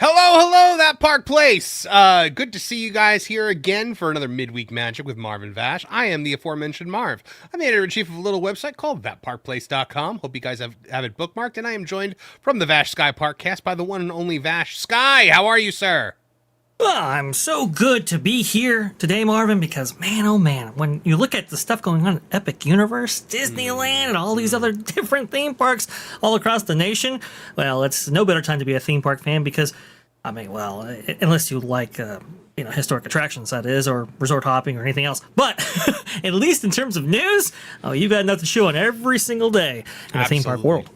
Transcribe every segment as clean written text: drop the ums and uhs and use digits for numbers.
Hello, that Park Place. Good to see you guys here again for another midweek matchup with Marv and Vash. I am the aforementioned Marv. I'm the editor-in-chief of a little website called thatparkplace.com. Hope you guys have it bookmarked, and I am joined from the Vash Sky Parkcast by the one and only Vash Sky. How are you, sir? Well, I'm so good to be here today, Marvin, because man, oh man, when you look at the stuff going on at Epic Universe, Disneyland, and all these other different theme parks all across the nation, well, it's no better time to be a theme park fan because, I mean, well, unless you like, historic attractions, that is, or resort hopping or anything else. But at least in terms of news, you've got enough to show on every single day in the theme park world.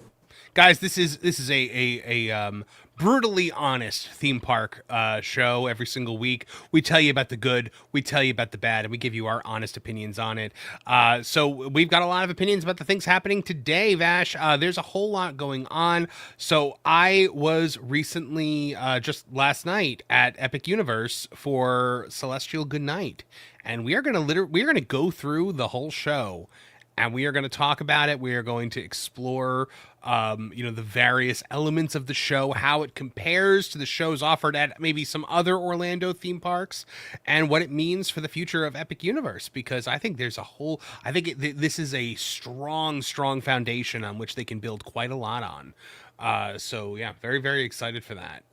Guys, this is a brutally honest theme park show every single week. We tell you about the good, we tell you about the bad, and we give you our honest opinions on it. So we've got a lot of opinions about the things happening today, Vash. There's a whole lot going on. So I was recently, just last night, at Epic Universe for Celestial Goodnight, and we are gonna go through the whole show. And we are going to talk about it. We are going to explore, the various elements of the show, how it compares to the shows offered at maybe some other Orlando theme parks, and what it means for the future of Epic Universe. Because I think there's this is a strong foundation on which they can build quite a lot on. So yeah, very, very excited for that.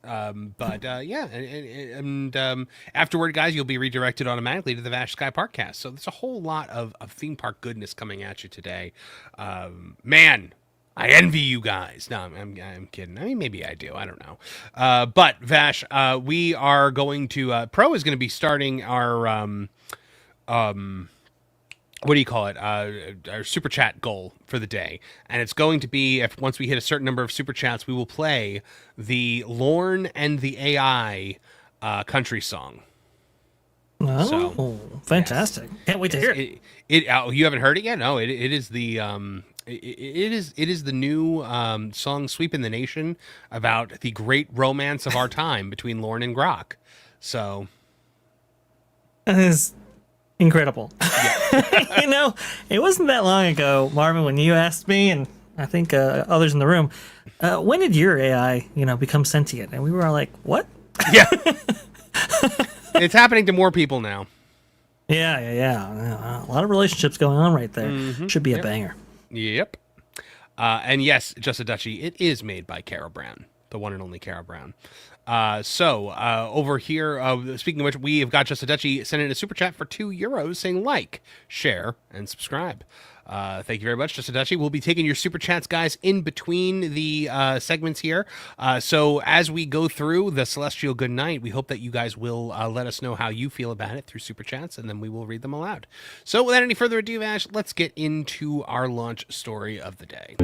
Afterward, guys, you'll be redirected automatically to the Vash Sky Parkcast. So there's a whole lot of theme park goodness coming at you today. Man, I envy you guys. No, I'm kidding. I mean, maybe I do. I don't know. But Vash, we are going to, Pro is going to be starting our, what do you call it? Our super chat goal for the day, and it's going to be once we hit a certain number of super chats, we will play the Lorne and the AI country song. Oh, so, fantastic! Yes. Can't wait to hear it. You haven't heard it yet? No, it is the it is the new song "Sweeping the Nation" about the great romance of our time between Lorne and Grok. So that is incredible. Yeah. It wasn't that long ago, Marvin, when you asked me, and I think others in the room, when did your AI, become sentient? And we were all like, what? Yeah. It's happening to more people now. Yeah. A lot of relationships going on right there. Mm-hmm. Should be a banger. Yep. And yes, Just a Duchy, it is made by Kara Brown, the one and only Kara Brown. Over here, speaking of which, we have got Just a Duchy sending a super chat for €2 saying like, share, and subscribe. Thank you very much, Just a Duchy. We'll be taking your super chats, guys, in between the segments here. So as we go through the Celestial Goodnight, we hope that you guys will let us know how you feel about it through super chats, and then we will read them aloud. So without any further ado, Ash, let's get into our launch story of the day.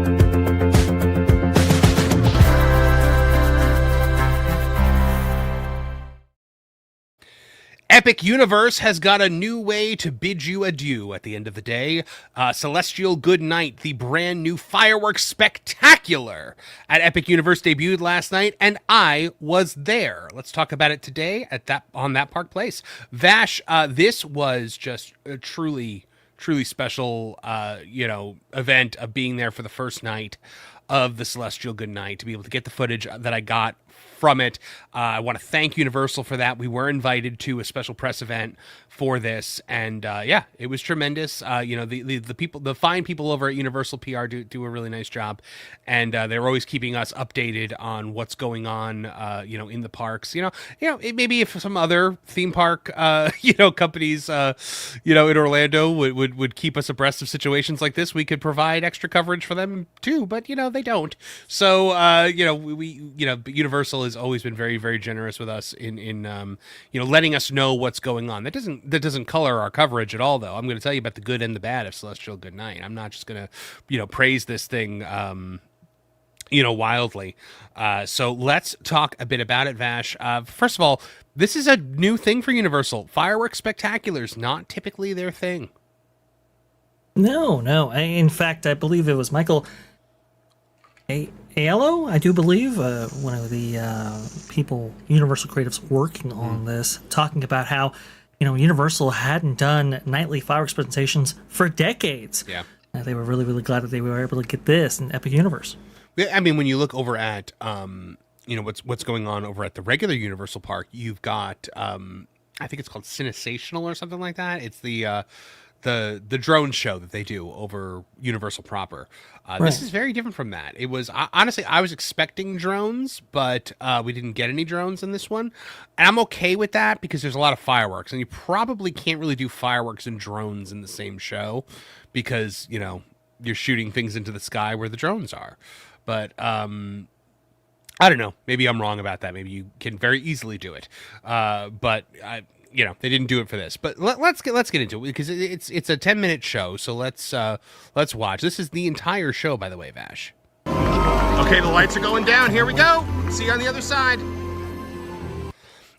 Epic Universe has got a new way to bid you adieu at the end of the day. Celestial Goodnight, the brand new fireworks spectacular at Epic Universe, debuted last night, and I was there. Let's talk about it today on that Park Place. Vash, this was just a truly special, event of being there for the first night of the Celestial Goodnight, to be able to get the footage that I got from it. I want to thank Universal for that. We were invited to a special press event for this, and it was tremendous. The people, the fine people over at Universal PR do a really nice job, and they're always keeping us updated on what's going on, in the parks. Maybe if some other theme park, companies, in Orlando would keep us abreast of situations like this, we could provide extra coverage for them too. But they don't. So Universal has always been very, very generous with us in letting us know what's going on. That doesn't color our coverage at all, though. I'm going to tell you about the good and the bad of Celestial Goodnight. I'm not just going to praise this thing wildly. So let's talk a bit about it, Vash. First of all, this is a new thing for Universal. Fireworks spectaculars, not typically their thing. No. In fact, I believe it was Michael Aiello, I do believe, one of the people, Universal creatives working on this, talking about how, Universal hadn't done nightly fireworks presentations for decades. Yeah. They were really, really glad that they were able to get this in Epic Universe. I mean, when you look over at what's going on over at the regular Universal Park. You've got I think it's called Cinesational or something like that. It's the drone show that they do over Universal proper. This is very different from that. It was honestly, I was expecting drones, but we didn't get any drones in this one, and I'm okay with that because there's a lot of fireworks, and you probably can't really do fireworks and drones in the same show because you're shooting things into the sky where the drones are. But I don't know. Maybe I'm wrong about that. Maybe you can very easily do it. But they didn't do it for this. But let's get into it because it's a 10-minute show. So let's watch. This is the entire show, by the way, Vash. Okay, the lights are going down. Here we go. See you on the other side.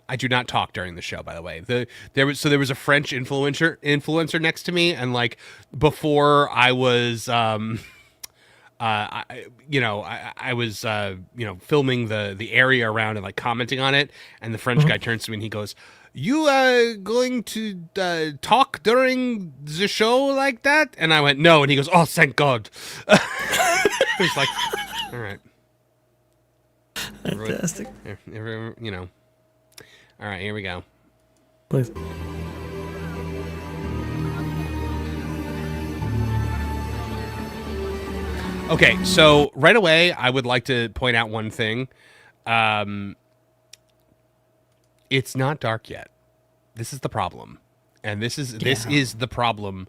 I do not talk during the show, by the way. There was a French influencer next to me, and like before I was I was filming the area around and like commenting on it, and the French guy turns to me and he goes, "You are going to talk during the show like that?" And I went, "No," and he goes, "Oh, thank God." It's like, all right, Fantastic. All right, here we go. Please. Okay, so right away, I would like to point out one thing. It's not dark yet. This is the problem, and this is the problem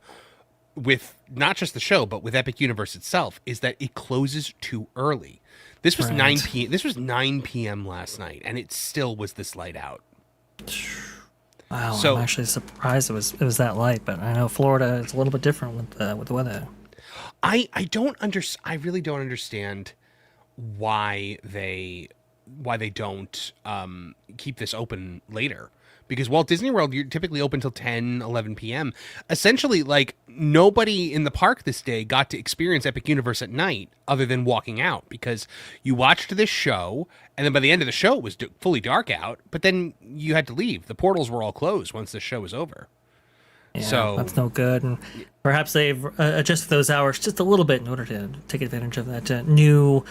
with not just the show, but with Epic Universe itself, is that it closes too early. This was 9 p.m. This was 9 p.m. last night, and it still was this light out. Wow, So- I'm actually surprised it was that light, but I know Florida is a little bit different with the weather. I really don't understand why they don't keep this open later, because Walt Disney World, you're typically open till 10, 11 p.m. Essentially, like, nobody in the park this day got to experience Epic Universe at night other than walking out, because you watched this show, and then by the end of the show, it was fully dark out, but then you had to leave. The portals were all closed once the show was over. Yeah, So- that's no good. And perhaps they've adjusted those hours just a little bit in order to take advantage of that new,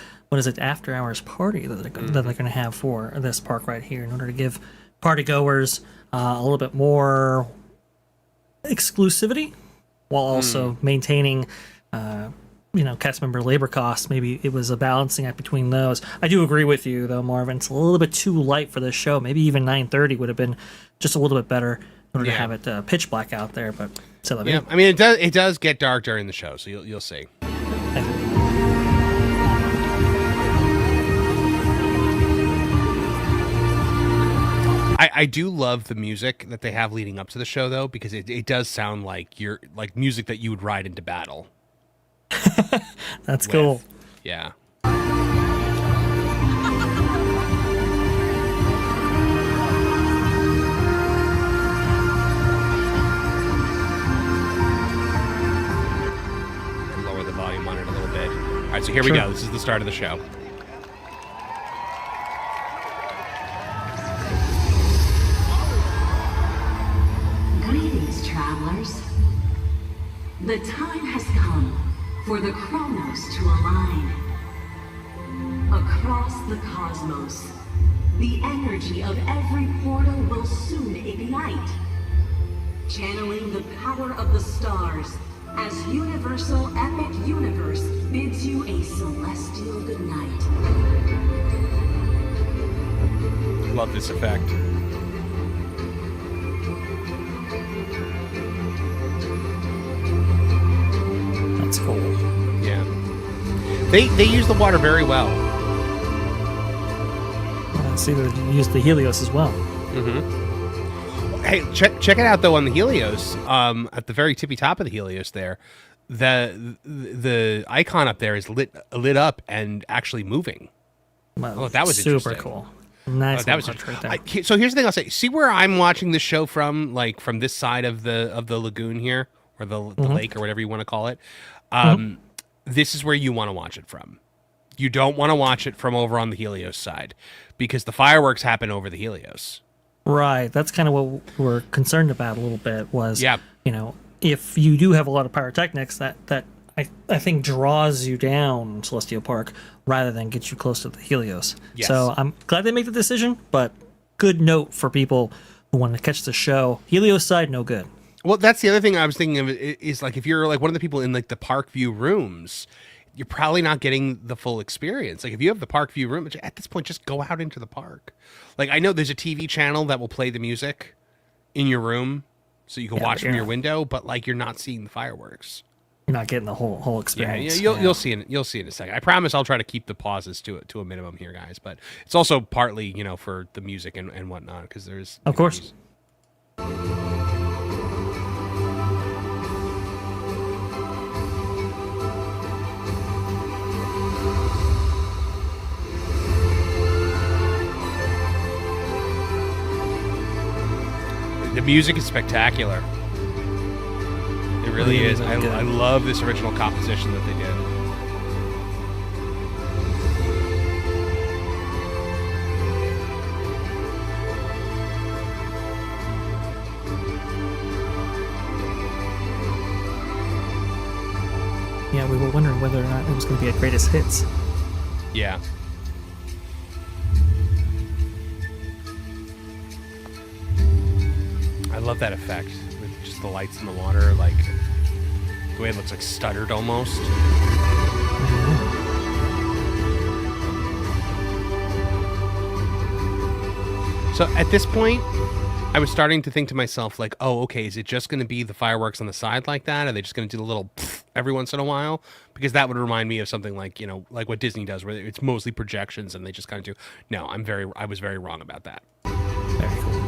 after hours party that they're going to have for this park right here, in order to give party goers a little bit more exclusivity while also maintaining cast member labor costs. Maybe it was a balancing act between those. I do agree with you though, Marvin. It's a little bit too light for this show. Maybe even 9:30 would have been just a little bit better in order to have it pitch black out there. But still, Yeah, I mean, it does get dark during the show, so you'll see. I do love the music that they have leading up to the show, though, because it does sound like music that you would ride into battle. That's cool. Yeah. Lower the volume on it a little bit. All right, so here we go. This is the start of the show. Greetings, travelers. The time has come for the Chronos to align. Across the cosmos, the energy of every portal will soon ignite, channeling the power of the stars as Universal Epic Universe bids you a celestial goodnight. Love this effect. That's cool. Yeah. They use the water very well. Let's see, they use the Helios as well. Hey, check it out though on the Helios. At the very tippy top of the Helios, there, the icon up there is lit up and actually moving. Well, That was super interesting. cool. Nice. That was touch right there. so. Here's the thing I'll say. See where I'm watching this show from, like from this side of the lagoon here, or the lake, or whatever you want to call it. This is where you want to watch it from. You don't want to watch it from over on the Helios side, because the fireworks happen over the Helios. Right. That's kind of what we're concerned about a little bit was, Yeah. if you do have a lot of pyrotechnics, that I think draws you down Celestial Park rather than get you close to the Helios. Yes. So I'm glad they made the decision, but good note for people who want to catch the show. Helios side, no good. Well, that's the other thing I was thinking of is like if you're like one of the people in like the park view rooms, you're probably not getting the full experience. Like if you have the park view room, at this point, just go out into the park. Like I know there's a TV channel that will play the music in your room so you can watch from your window, but like you're not seeing the fireworks. You're not getting the whole experience. You'll see it. You'll see in a second. I promise I'll try to keep the pauses to a minimum here, guys. But it's also partly, for the music and whatnot, because there's of course. The music is spectacular. It really is. I love this original composition that they did. Yeah, we were wondering whether or not it was going to be a greatest hits. Yeah. I love that effect with just the lights in the water, like the way it looks like stuttered almost. So at this point, I was starting to think to myself, like, oh, okay, is it just going to be the fireworks on the side like that? Are they just going to do a little every once in a while? Because that would remind me of something like, like what Disney does, where it's mostly projections and they just kind of do. No, I was very wrong about that. Very cool.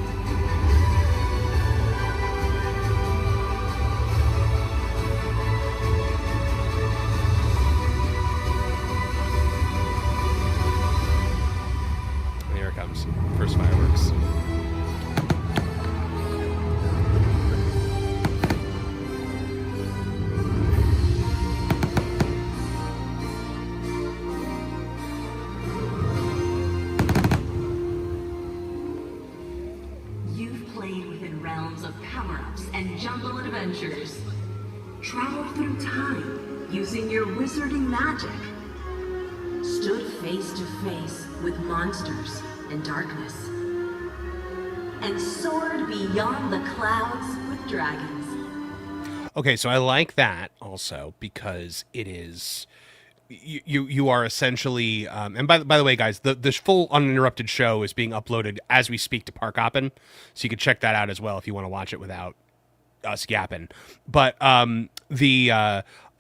Here it comes. First fireworks. Adventures. Traveled through time using your wizarding magic. Stood face to face with monsters and darkness. And soared beyond the clouds with dragons. Okay, so I like that also because it is you are essentially and by the way, guys, the full uninterrupted show is being uploaded as we speak to Park Hoppin', so you can check that out as well if you want to watch it without us yapping. But I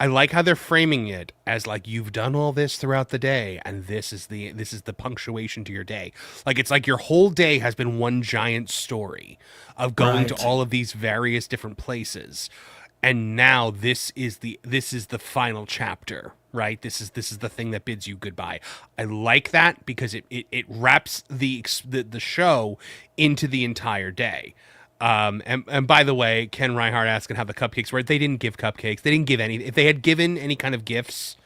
like how they're framing it as like you've done all this throughout the day and this is the punctuation to your day. Like it's like your whole day has been one giant story of going to all of these various different places. And now this is the final chapter, right? This is the thing that bids you goodbye. I like that because it wraps the show into the entire day. And by the way, Ken Reinhardt asking how the cupcakes were. They didn't give cupcakes. They didn't give any. If they had given any kind of gifts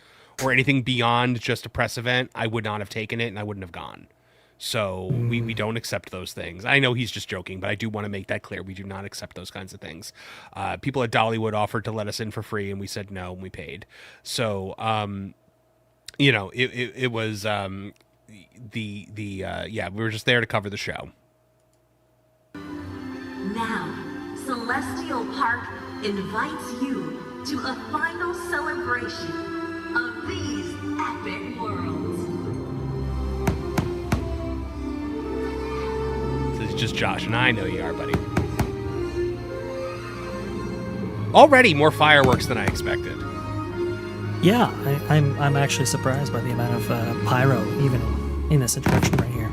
or anything beyond just a press event, I would not have taken it and I wouldn't have gone. So we don't accept those things. I know he's just joking, but I do want to make that clear. We do not accept those kinds of things. People at Dollywood offered to let us in for free and we said no and we paid. So, it was we were just there to cover the show. Now, Celestial Park invites you to a final celebration of these epic worlds. This is just Josh, and I know you are, buddy. Already more fireworks than I expected. Yeah, I'm actually surprised by the amount of pyro even in this attraction right here.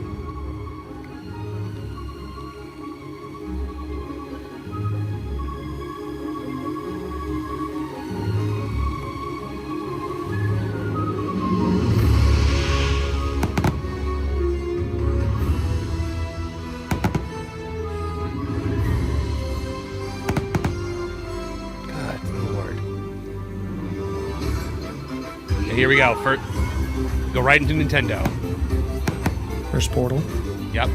Here we go. Go right into Nintendo. First portal. Yep.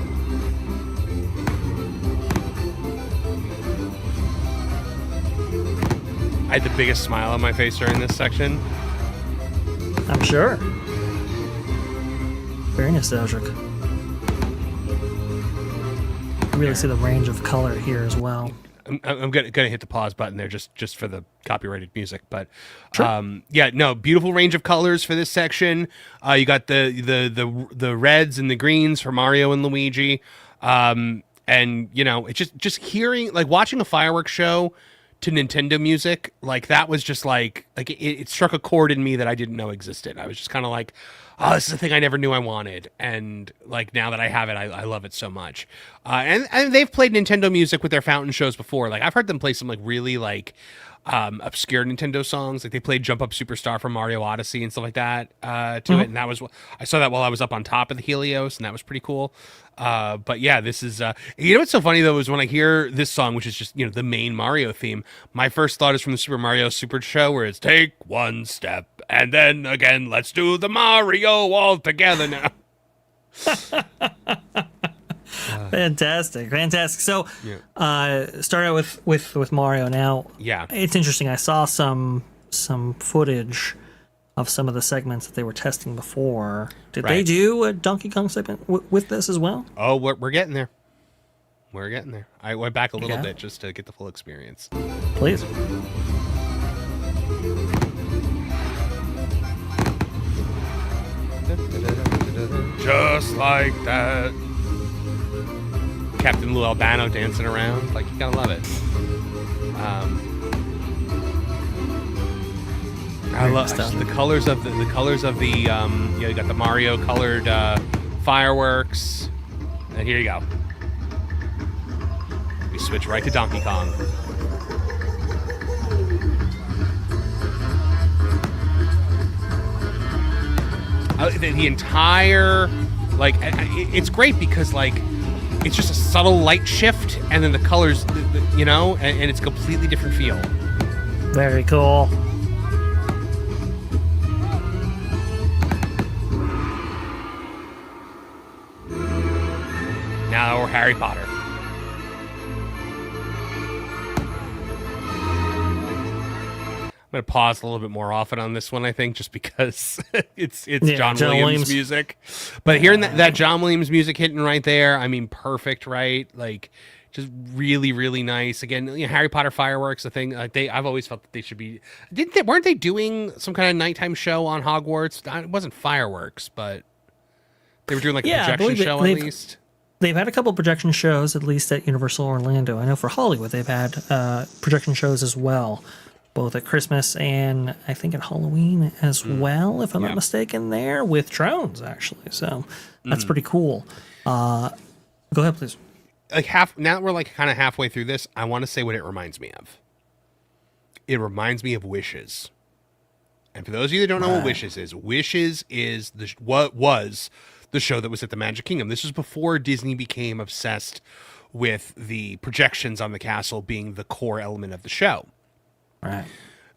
I had the biggest smile on my face during this section. I'm sure. Very nostalgic. You really see the range of color here as well. I'm gonna hit the pause button there just for the copyrighted music, but Sure. yeah, no, beautiful range of colors for this section. You got the reds and the greens for Mario and Luigi, and you know, it's just hearing, like, watching a fireworks show to Nintendo music, like, that was just like it struck a chord in me that I didn't know existed. I was just kind of like, oh, this is a thing I never knew I wanted, and like, now that I have it, I love it so much. And they've played Nintendo music with their fountain shows before. Like, I've heard them play some like really like obscure Nintendo songs. Like, they played Jump Up Superstar from Mario Odyssey and stuff like that to it, and that was, I saw that while I was up on top of the Helios, and that was pretty cool. But yeah, this is you know what's so funny though is when I hear this song, which is just, you know, the main Mario theme, my first thought is from the Super Mario Super Show, where it's take one step and then again let's do the Mario all together now. Fantastic. So, Yeah. start out with Mario. Now, Yeah. it's interesting. I saw some footage of some of the segments that they were testing before. Did they Right. do a Donkey Kong segment with this as well? Oh, we're getting there. We're getting there. I went back a little Yeah. bit just to get the full experience. Please. Just like that. Captain Lou Albano dancing around. Like, you gotta love it. I love nostalgic. the colors of the colors of the you know, you got the Mario colored fireworks. And here you go. We switch right to Donkey Kong. The entire, like, it's great because, like, it's just a subtle light shift, and then the colors, you know, and it's a completely different feel. Very cool. Now we're Harry Potter. I'm gonna pause a little bit more often on this one, I think, just because it's John Williams music. But hearing that John Williams music hitting right there, I mean, perfect, right? Like, just really, really nice. Again, you know, Harry Potter fireworks, the thing. Like, I've always felt that they should be. Weren't they doing some kind of nighttime show on Hogwarts? It wasn't fireworks, but they were doing like a Yeah, I projection believe show at least. They've had a couple projection shows, at least at Universal Orlando. I know for Hollywood they've had projection shows as well, both at Christmas and I think at Halloween as well, if I'm not mistaken, there with drones, actually. So that's pretty cool. Go ahead, please. Like, now that we're like kind of halfway through this, I want to say what it reminds me of. It reminds me of Wishes. And for those of you that don't know what Wishes is what was the show that was at the Magic Kingdom. This was before Disney became obsessed with the projections on the castle being the core element of the show. Right.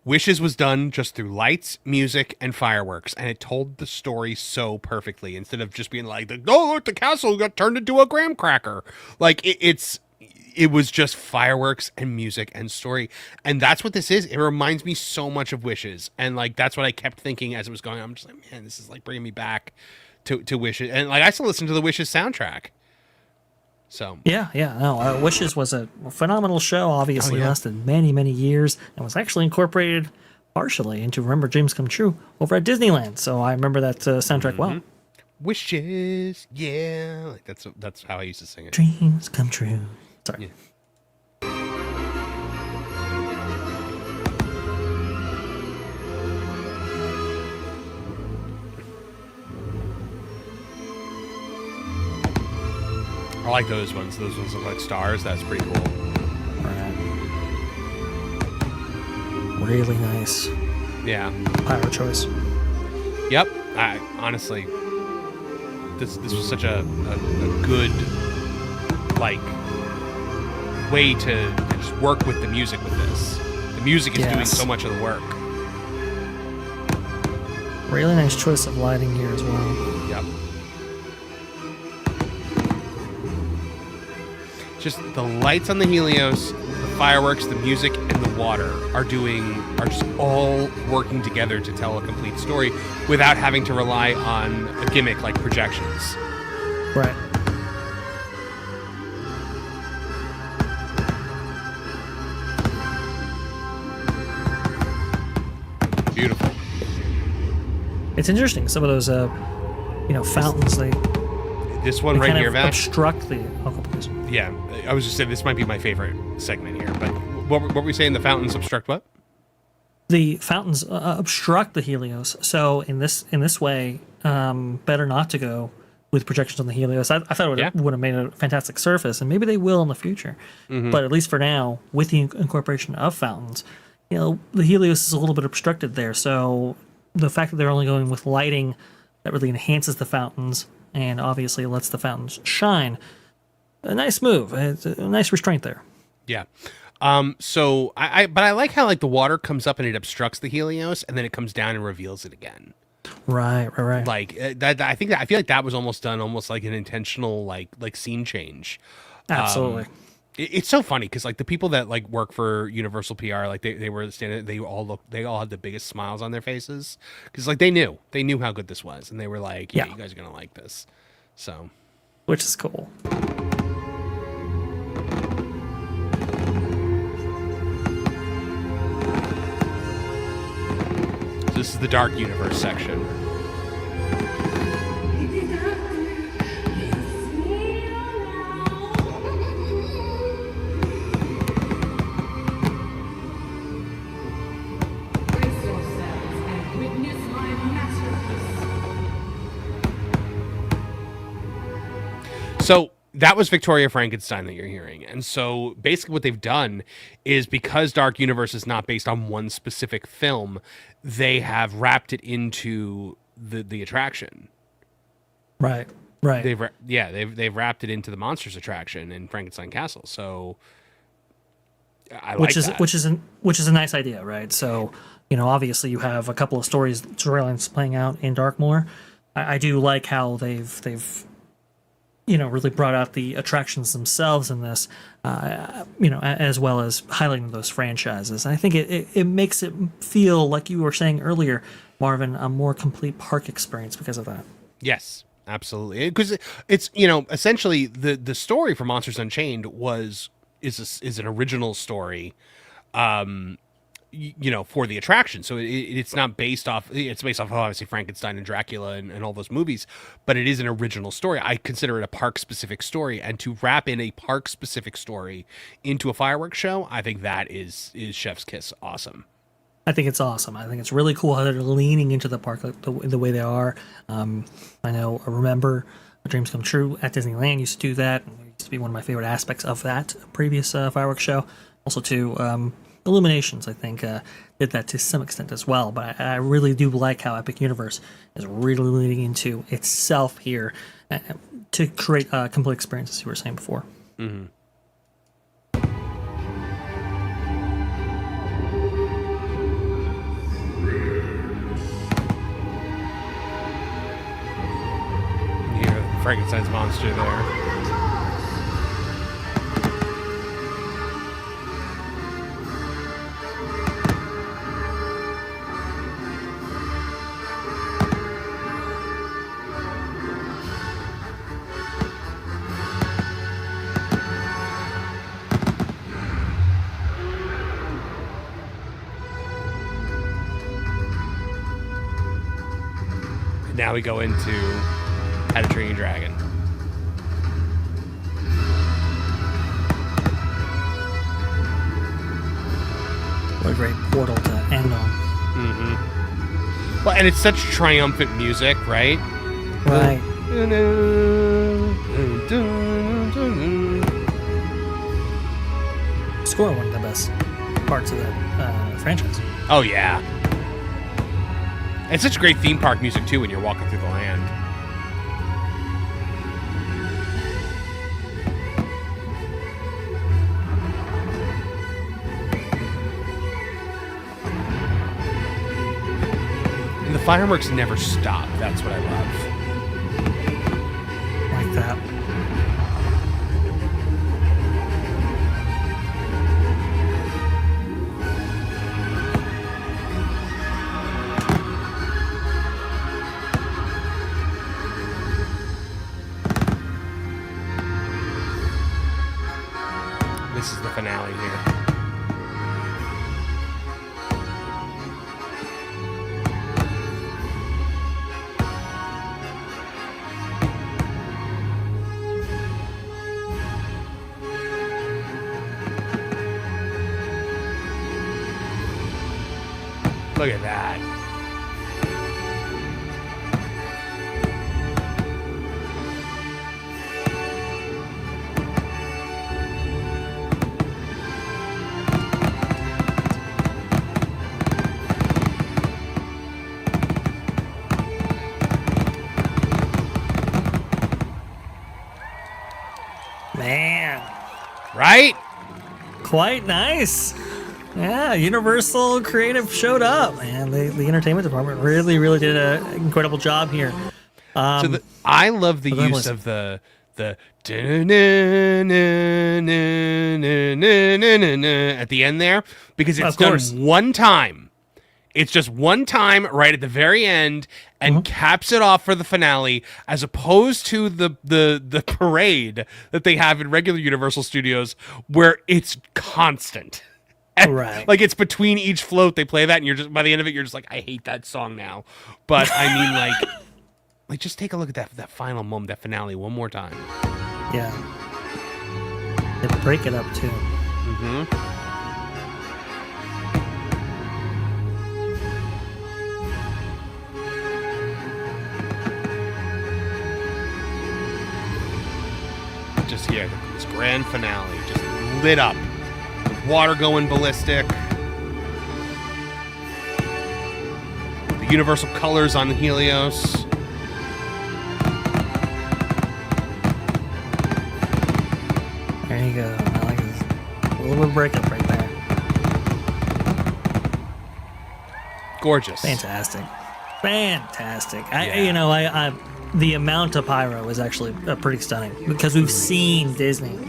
Wishes was done just through lights, music, and fireworks, and it told the story so perfectly. Instead of just being like, "Oh, look, the castle got turned into a graham cracker," like it was just fireworks and music and story, and that's what this is. It reminds me so much of Wishes, and like that's what I kept thinking as it was going on. I'm just like, man, this is like bringing me back to Wishes, and like I still listen to the Wishes soundtrack. So Yeah. No, Wishes was a phenomenal show. Obviously, lasted many, many years, and was actually incorporated partially into Remember Dreams Come True over at Disneyland. So I remember that soundtrack well. Wishes, yeah, like that's how I used to sing it. Dreams come true. Sorry. Yeah. I like those ones. Those ones look like stars. That's pretty cool. Right. Really nice Yeah. pyro choice. Yep. I honestly, this was such a good, like, way to just work with the music with this. The music is doing Yes. so much of the work. Really nice choice of lighting here as well. Yep. Just the lights on the Helios, the fireworks, the music, and and the water are just all working together to tell a complete story without having to rely on a gimmick like projections. Right. Beautiful. It's interesting. Some of those, fountains, This one they right kind here, of Vash. obstruct the. Oh, please. Yeah, I was just saying this might be my favorite segment here. But what were we saying? The fountains obstruct what? The fountains obstruct the Helios. So in this way, better not to go with projections on the Helios. I thought it would have made a fantastic surface, and maybe they will in the future. But at least for now, with the incorporation of fountains, the Helios is a little bit obstructed there. So the fact that they're only going with lighting that really enhances the fountains and obviously lets the fountains shine. A nice move. It's a nice restraint there. Yeah. So I like how like the water comes up and it obstructs the Helios, and then it comes down and reveals it again. Right. Like that. I feel like that was almost done almost like an intentional like scene change. Absolutely. It's so funny because like the people that like work for Universal PR, like they were standing, they all had the biggest smiles on their faces because like they knew how good this was, and they were like, yeah, you guys are gonna like this. So, which is cool. So this is the Dark Universe section. So that was Victoria Frankenstein that you're hearing. And so basically what they've done is because Dark Universe is not based on one specific film, they have wrapped it into the attraction. Right. They've wrapped it into the Monsters attraction in Frankenstein Castle. So which is a nice idea, right? So, obviously you have a couple of storylines playing out in Darkmoor. I do like how they've really brought out the attractions themselves in this, as well as highlighting those franchises. And I think it makes it feel, like you were saying earlier, Marvin, a more complete park experience because of that. Yes, absolutely. Because it's, essentially the story for Monsters Unchained is an original story, for the attraction. So it's not based off, it's based off of obviously Frankenstein and Dracula and all those movies, but it is an original story. I consider it a park specific story, and to wrap in a park specific story into a fireworks show, I think that is chef's kiss awesome. I think it's awesome. I think it's really cool how they're leaning into the park the way they are. I remember Dreams Come True at Disneyland used to do that. It used to be one of my favorite aspects of that previous fireworks show. Also too, Illuminations, I think, did that to some extent as well. But I really do like how Epic Universe is really leaning into itself here to create a complete experience, as you were saying before. Mm-hmm. Yeah, Frankenstein's monster there. Now we go into How to Train Your Dragon. What a great portal to end on. Mm-hmm. Well, and it's such triumphant music, right? Right. Score, one of the best parts of that franchise. Oh, yeah. It's such great theme park music, too, when you're walking through the land. And the fireworks never stop. That's what I love. Like that. finale here. Look at that. Man, Right? quite nice. Yeah, Universal Creative showed up, man. The entertainment department really did an incredible job here. I love the go ahead, use listen. of the at the end there, because it's Of course. done one time. It's just one time right at the very end and caps it off for the finale, as opposed to the parade that they have in regular Universal Studios where it's constant. And, Right. like, it's between each float they play that, and you're just, by the end of it, you're just like, I hate that song now. But I mean, like just take a look at that final moment, that finale, one more time. Yeah. They break it up too. Just here, this grand finale, just lit up. The water going ballistic. The universal colors on the Helios. There you go. I like this. A little bit of breakup right there. Gorgeous. Fantastic. Yeah. The amount of pyro is actually pretty stunning, because we've seen Disney,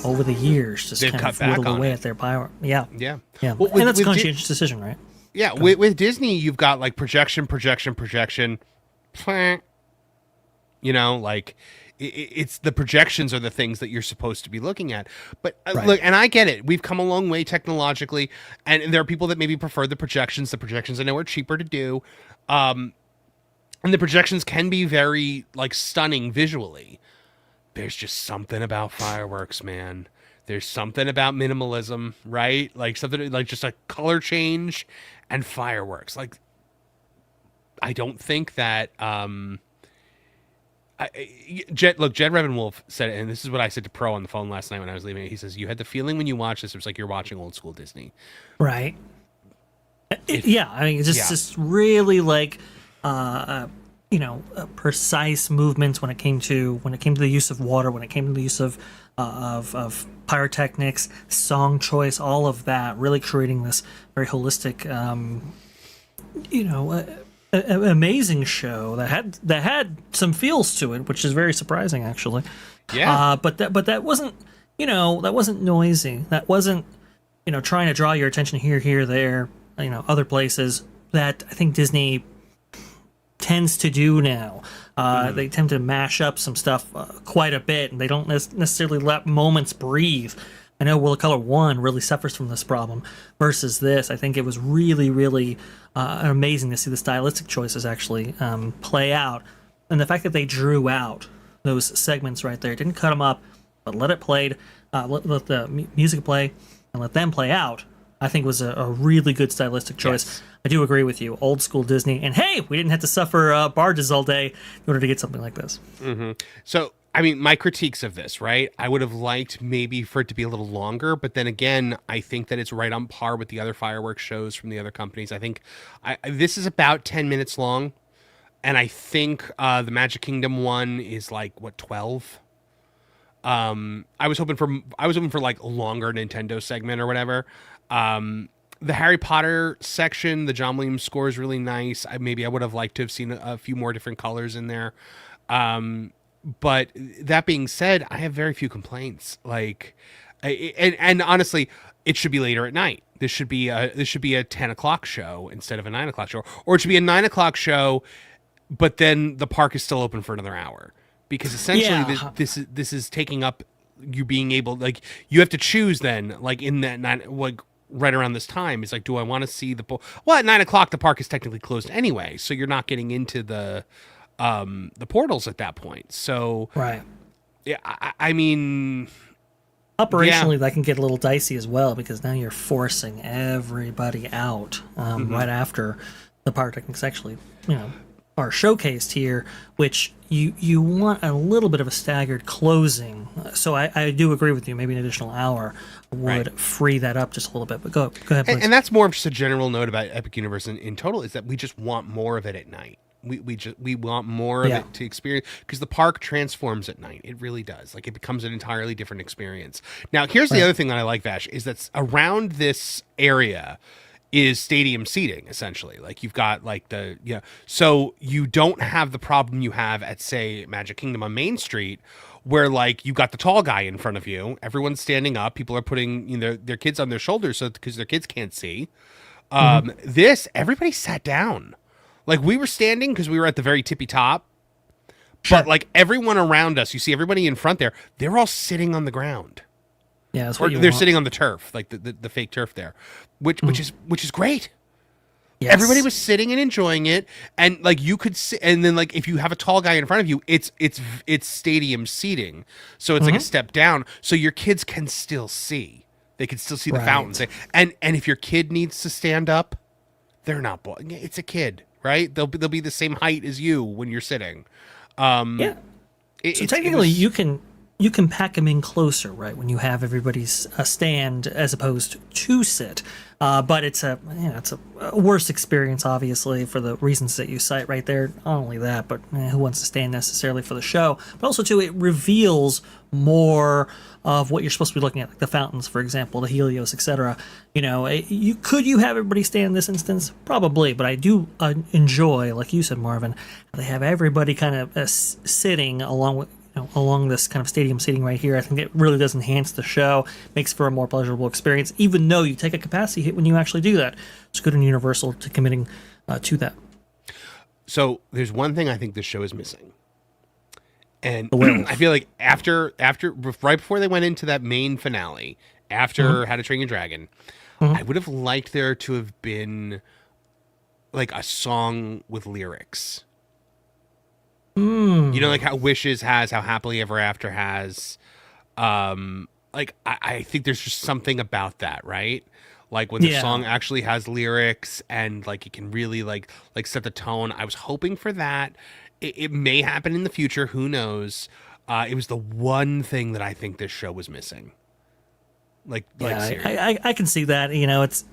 over the years just They've kind cut of back whittle on away it. at their pyro. Yeah. Yeah. Yeah. Well, And that's a Di- conscientious decision, right? Yeah, with Disney, you've got like projection. Like it's the projections are the things that you're supposed to be looking at. But Right. look, and I get it. We've come a long way technologically, and there are people that maybe prefer the projections. The projections I know are cheaper to do, and the projections can be very like stunning visually. There's just something about fireworks, man. There's something about minimalism, right? Like something like just a color change and fireworks. Like, I don't think that Jed Revenwolf said it, and this is what I said to Pro on the phone last night when I was leaving. He says, you had the feeling when you watched this, it was like you're watching old school Disney. Right. Yeah, I mean, it's just really like, precise movements when it came to the use of water, when it came to the use of pyrotechnics, song choice, all of that, really creating this very holistic, amazing show that had some feels to it, which is very surprising, actually. Yeah. But that wasn't noisy. That wasn't trying to draw your attention here, there, other places that I think Disney tends to do now. They tend to mash up some stuff quite a bit, and they don't necessarily let moments breathe. I know Will of Color 1 really suffers from this problem versus this. I think it was really amazing to see the stylistic choices actually play out. And the fact that they drew out those segments right there, didn't cut them up, but let it played, let the music play, and let them play out, I think was a really good stylistic choice. Yes. I do agree with you. Old school Disney. And hey, we didn't have to suffer barges all day in order to get something like this. So, I mean, my critiques of this, right? I would have liked maybe for it to be a little longer, but then again, I think that it's right on par with the other fireworks shows from the other companies. I think this is about 10 minutes long, and I think the Magic Kingdom one is like, what, 12? I was hoping for like a longer Nintendo segment or whatever. The Harry Potter section, the John Williams score is really nice. Maybe I would have liked to have seen a few more different colors in there. But that being said, I have very few complaints. Like, and honestly, it should be later at night. This should be a 10 o'clock show instead of a 9 o'clock show, or it should be a 9 o'clock show, but then the park is still open for another hour, because essentially Yeah. this is taking up you being able, like, you have to choose then, like, in that night, like, right around this time, is like, do I want to see well, at 9 o'clock the park is technically closed anyway, so you're not getting into the portals at that point. So Right. yeah, I mean, Operationally, that can get a little dicey as well because now you're forcing everybody out right after the pyrotechnics actually, are showcased here, which you want a little bit of a staggered closing. So I do agree with you. Maybe an additional hour would free that up just a little bit. But go ahead, please. and that's more of just a general note about Epic Universe in total, is that we just want more of it at night. We want more of it to experience, because the park transforms at night. It really does. Like, it becomes an entirely different experience. Now, here's the other thing that I like, Vash, is that around this area is stadium seating, essentially. Like, you've got like so you don't have the problem you have at, say, Magic Kingdom on Main Street, where like you got the tall guy in front of you, everyone's standing up, people are putting their kids on their shoulders so because their kids can't see. This, everybody sat down. Like, we were standing because we were at the very tippy top, but like everyone around us, you see everybody in front there, they're all sitting on the ground. Yeah, that's Or what you they're want. sitting on the turf, like the fake turf there, which is great. Yes. Everybody was sitting and enjoying it, and like you could sit, and then like if you have a tall guy in front of you, it's stadium seating, so it's like a step down, so your kids can still see. They can still see the Right. fountains, and if your kid needs to stand up, they're not. It's a kid, right? They'll be the same height as you when you're sitting. Yeah. So technically, you can pack them in closer, right? When you have everybody's stand as opposed to sit, but it's a worse experience, obviously, for the reasons that you cite right there. Not only that, but who wants to stand necessarily for the show? But also, too, it reveals more of what you're supposed to be looking at, like the fountains, for example, the Helios, etc. You have everybody stand in this instance, probably, but I do enjoy, like you said, Marvin, they have everybody kind of sitting along this kind of stadium seating right here. I think it really does enhance the show, makes for a more pleasurable experience, even though you take a capacity hit when you actually do that. It's good on Universal to committing to that. So there's one thing I think this show is missing. And I feel like after right before they went into that main finale, after How to Train Your Dragon, I would have liked there to have been like a song with lyrics. Like how Wishes has, how Happily Ever After has. Like I think there's just something about that, right? Like when the song actually has lyrics and like it can really like set the tone. I was hoping for that. It may happen in the future. Who knows? It was the one thing that I think this show was missing. Like seriously. I can see that. It's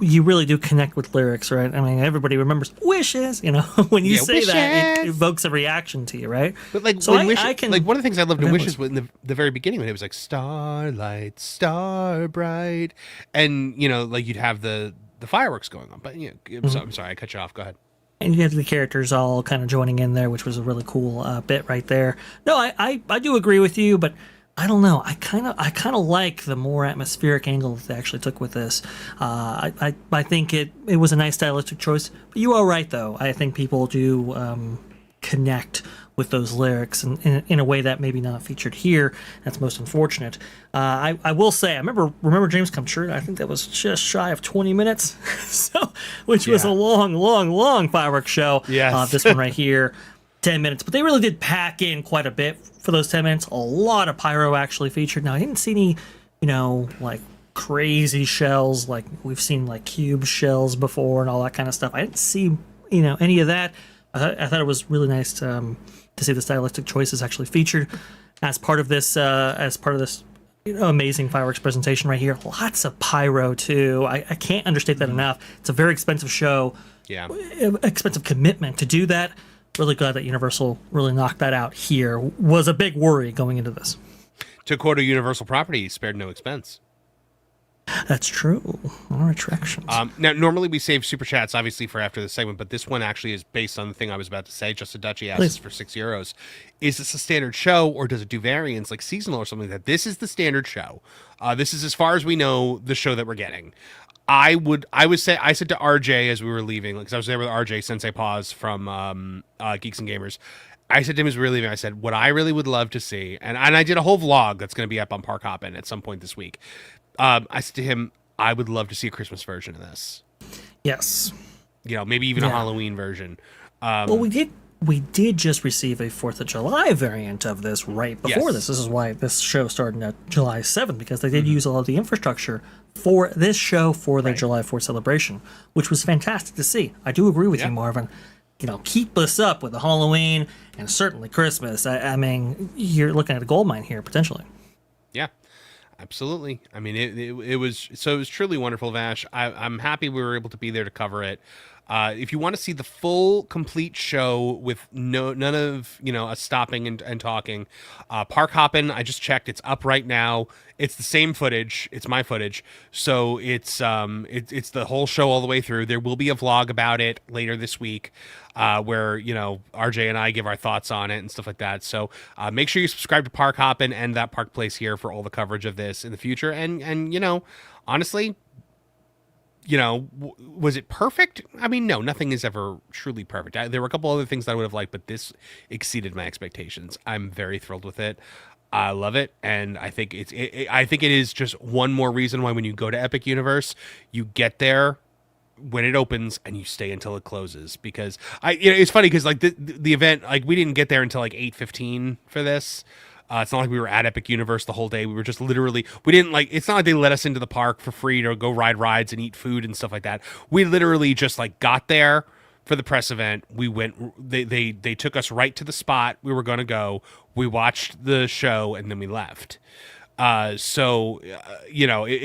you really do connect with lyrics, right? I mean, everybody remembers Wishes. When you say that, it evokes a reaction to you, right? But like, so I can, like one of the things I loved in Wishes was in the very beginning when it was like starlight, star bright, and like you'd have the fireworks going on. But I'm sorry, I cut you off. Go ahead. And you had the characters all kind of joining in there, which was a really cool bit right there. No, I do agree with you, but I don't know. I kind of like the more atmospheric angle that they actually took with this. I think it was a nice stylistic choice. But you are right, though. I think people do connect with those lyrics in a way that maybe not featured here. That's most unfortunate. I will say, I remember James Come True. I think that was just shy of 20 minutes, which was a long fireworks show. Yes. This one right here, 10 minutes. But they really did pack in quite a bit for those 10 minutes. A lot of pyro actually featured. Now, I didn't see any, like crazy shells like we've seen, like cube shells before and all that kind of stuff. I didn't see, any of that. I thought it was really nice to see the stylistic choices actually featured as part of this amazing fireworks presentation right here. Lots of pyro too. I can't understate that enough. It's a very expensive show. Yeah. Expensive commitment to do that. Really glad that Universal really knocked that out here. Was a big worry going into this. To quote a Universal property, spared no expense. That's true. More attractions. Now, normally we save super chats, obviously, for after the segment, but this one actually is based on the thing I was about to say. Justin Duchy asks us for €6. Is this a standard show, or does it do variants like seasonal or something like that? This is the standard show. This is, as far as we know, the show that we're getting. I said to RJ as we were leaving, because I was there with RJ Sensei Paws from Geeks and Gamers. I said to him, "Is really?" I said, "What I really would love to see," and I did a whole vlog that's going to be up on Park Hoppin' at some point this week. I said to him, "I would love to see a Christmas version of this. Yes. You know, maybe even a Yeah. Halloween version." Well, we did just receive a 4th of July variant of this right before Yes. this. This is why this show started at July 7th, because they did use a lot of the infrastructure for this show for their July 4th celebration, which was fantastic to see. I do agree with Yeah. you, Marvin. You know, keep this up with the Halloween and certainly Christmas. I mean, you're looking at a gold mine here, potentially. Yeah, absolutely. I mean, it was truly wonderful, Vash. I'm happy we were able to be there to cover it. If you want to see the full, complete show with none of us stopping and talking, Park Hoppin', I just checked, it's up right now. It's the same footage. It's my footage, so it's the whole show all the way through. There will be a vlog about it later this week, where RJ and I give our thoughts on it and stuff like that. So make sure you subscribe to Park Hoppin' and That Park Place here for all the coverage of this in the future. And honestly, was it perfect? I mean, no, nothing is ever truly perfect. There were a couple other things that I would have liked, but this exceeded my expectations. I'm very thrilled with it. I love it, and I think I think it is just one more reason why when you go to Epic Universe, you get there when it opens and you stay until it closes. Because it's funny because like the event, like we didn't get there until like 8:15 for this. It's not like we were at Epic Universe the whole day. We were just literally, it's not like they let us into the park for free to go ride rides and eat food and stuff like that. We literally just like got there for the press event. We went, they took us right to the spot we were going to go. We watched the show and then we left. It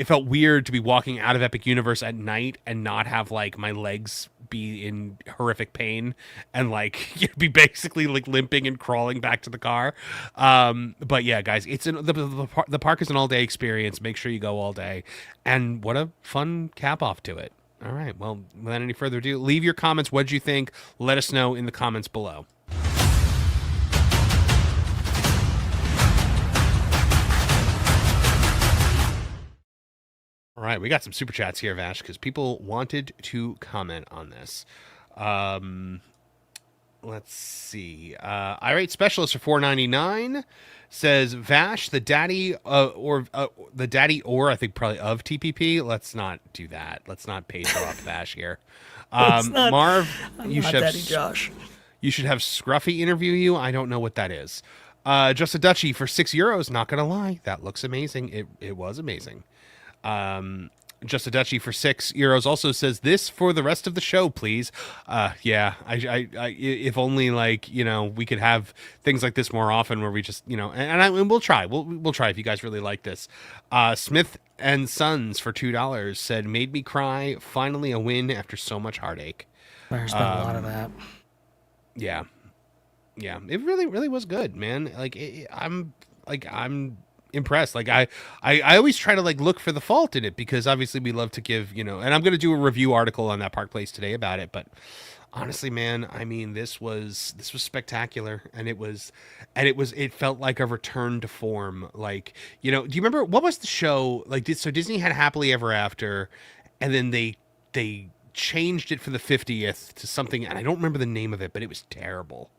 felt weird to be walking out of Epic Universe at night and not have like my legs be in horrific pain and like be basically like limping and crawling back to the car. But yeah, guys, the park is an all day experience. Make sure you go all day, and what a fun cap off to it. All right, well, without any further ado, leave your comments. What'd you think? Let us know in the comments below. All right, we got some super chats here, Vash, because people wanted to comment on this. Let's see. Irate Specialist for $4.99 says, Vash, the daddy or I think probably of TPP. Let's not do that. Let's not page off Vash here. Marv, you should Daddy Josh. You should have Scruffy interview you. I don't know what that is. Just a Dutchie for €6. Not gonna lie, that looks amazing. It was amazing. Just a Dutchie for €6 also says, this for the rest of the show, please. Yeah, I if only we could have things like this more often where we just, and we'll try. We'll try if you guys really like this. Smith and Sons for $2 said, made me cry. Finally a win after so much heartache. There's been a lot of that. Yeah. Yeah, it really, really was good, man. I'm impressed. I always try to look for the fault in it because obviously we love to give, and I'm going to do a review article on That Park Place today about it, but honestly, man, I mean, this was spectacular, and it felt like a return to form. Do you remember what was the show? So Disney had Happily Ever After, and then they changed it for the 50th to something, and I don't remember the name of it, but it was terrible.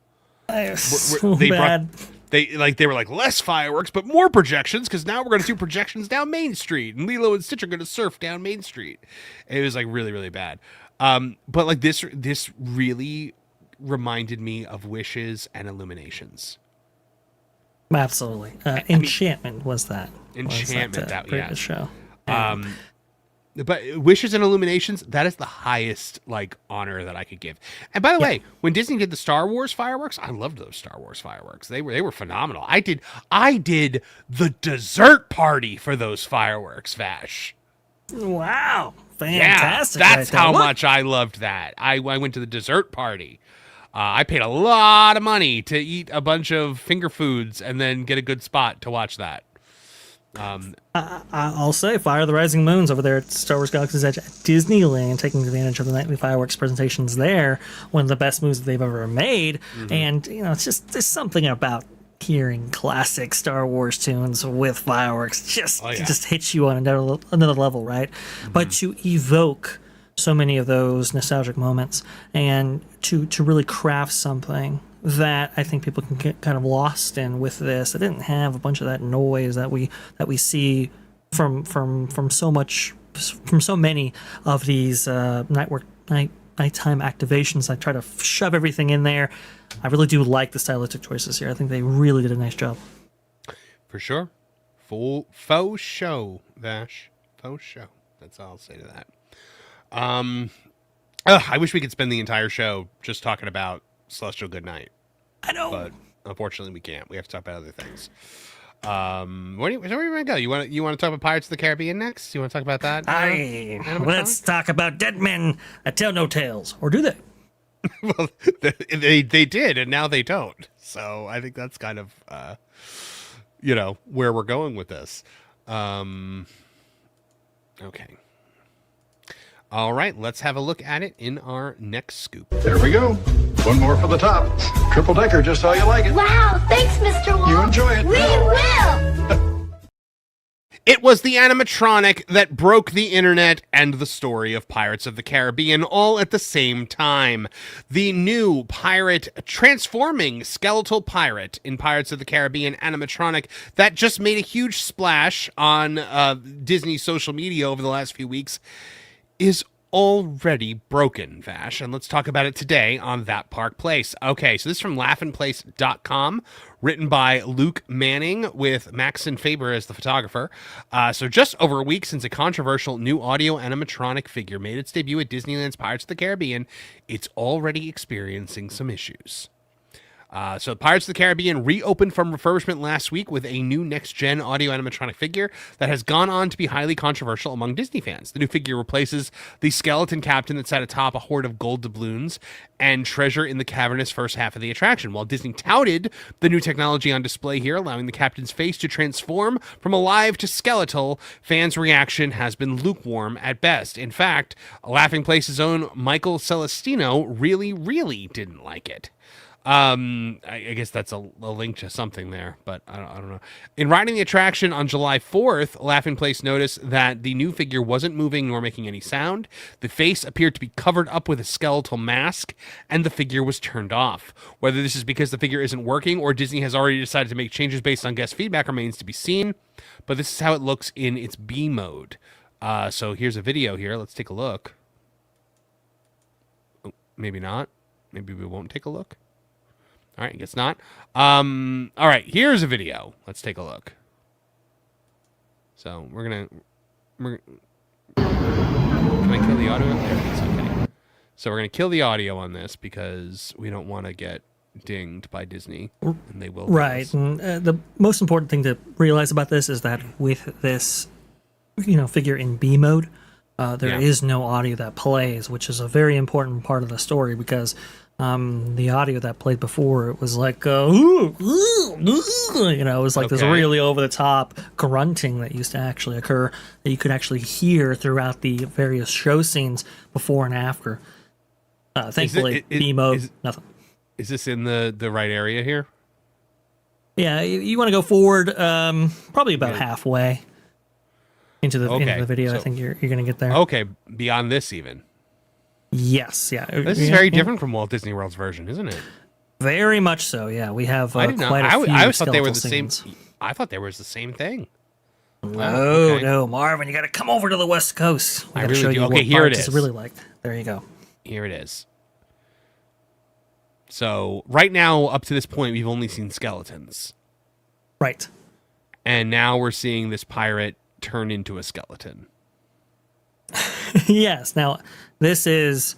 So bad. They were like, less fireworks, but more projections, because now we're going to do projections down Main Street, and Lilo and Stitch are going to surf down Main Street. It was really, really bad. But this really reminded me of Wishes and Illuminations. Absolutely. Enchantment was that. Enchantment, previous show. But Wishes and Illuminations, that is the highest honor that I could give. And by the way, when Disney did the Star Wars fireworks, I loved those Star Wars fireworks. They were phenomenal. I did the dessert party for those fireworks, Vash. Wow. Fantastic. Yeah, that's how much I loved that. I went to the dessert party. I paid a lot of money to eat a bunch of finger foods and then get a good spot to watch that. I'll say Fire the Rising Moons over there at Star Wars Galaxy's Edge at Disneyland, taking advantage of the nightly fireworks presentations there, one of the best moves that they've ever made. Mm-hmm. And, it's just, there's something about hearing classic Star Wars tunes with fireworks. It just hits you on another level, right? Mm-hmm. But to evoke so many of those nostalgic moments and to really craft something that I think people can get kind of lost in with this. It didn't have a bunch of that noise that we see from so many of these nighttime activations. I try to shove everything in there. I really do like the stylistic choices here. I think they really did a nice job. For sure. Faux show, Vash. Faux show. That's all I'll say to that. I wish we could spend the entire show just talking about Celestial Goodnight. I know. But unfortunately we can't. We have to talk about other things. Where do you want to go? You want to talk about Pirates of the Caribbean next? You want to talk about that? Let's talk about dead men that tell no tales. Or do they? Well, they did, and now they don't. So I think that's kind of, where we're going with this. Okay. All right, let's have a look at it in our next scoop. There we go. One more for the top. Triple decker, just how you like it. Wow, thanks, Mr. Wolf. You enjoy it. We will. It was the animatronic that broke the internet and the story of Pirates of the Caribbean all at the same time. The new transforming skeletal pirate in Pirates of the Caribbean animatronic that just made a huge splash on Disney social media over the last few weeks is already broken, Vash, and let's talk about it today on That Park Place. Okay, so this is from laughinplace.com, written by Luke Manning with Maxon Faber as the photographer. So just over a week since a controversial new audio animatronic figure made its debut at Disneyland's Pirates of the Caribbean, it's already experiencing some issues. So Pirates of the Caribbean reopened from refurbishment last week with a new next-gen audio animatronic figure that has gone on to be highly controversial among Disney fans. The new figure replaces the skeleton captain that sat atop a hoard of gold doubloons and treasure in the cavernous first half of the attraction. While Disney touted the new technology on display here, allowing the captain's face to transform from alive to skeletal, fans' reaction has been lukewarm at best. In fact, Laughing Place's own Michael Celestino really didn't like it. I guess that's a link to something there, but I don't know. In riding the attraction on July 4th, Laughing Place noticed that the new figure wasn't moving nor making any sound. The face appeared to be covered up with a skeletal mask, and the figure was turned off. Whether this is because the figure isn't working or Disney has already decided to make changes based on guest feedback remains to be seen, but this is how it looks in its B mode. So here's a video here. Let's take a look. Oh, maybe not. Maybe we won't take a look. All right, I guess not. All right, here's a video. Let's take a look. So can I kill the audio? There it is. Okay. So we're gonna kill the audio on this because we don't want to get dinged by Disney, and they will. Right. And the most important thing to realize about this is that with this, figure in B mode, there is no audio that plays, which is a very important part of the story because. The audio that played before, it was like, it was like this really over the top grunting that used to actually occur that you could actually hear throughout the various show scenes before and after. Thankfully, B mode, nothing. Is this in the right area here? Yeah, you want to go forward, probably about halfway into the video. So, I think you're going to get there. Okay, beyond this even. Yes, yeah. This is very different from Walt Disney World's version, isn't it? Very much so. Yeah, we have quite a few. I thought they were the scenes. same. I thought they were the same thing. No, Marvin, you got to come over to the West Coast. I really do. Okay, here it is. Really liked. There you go. Here it is. So right now, up to this point, we've only seen skeletons. Right. And now we're seeing this pirate turn into a skeleton. Yes. Now, this is,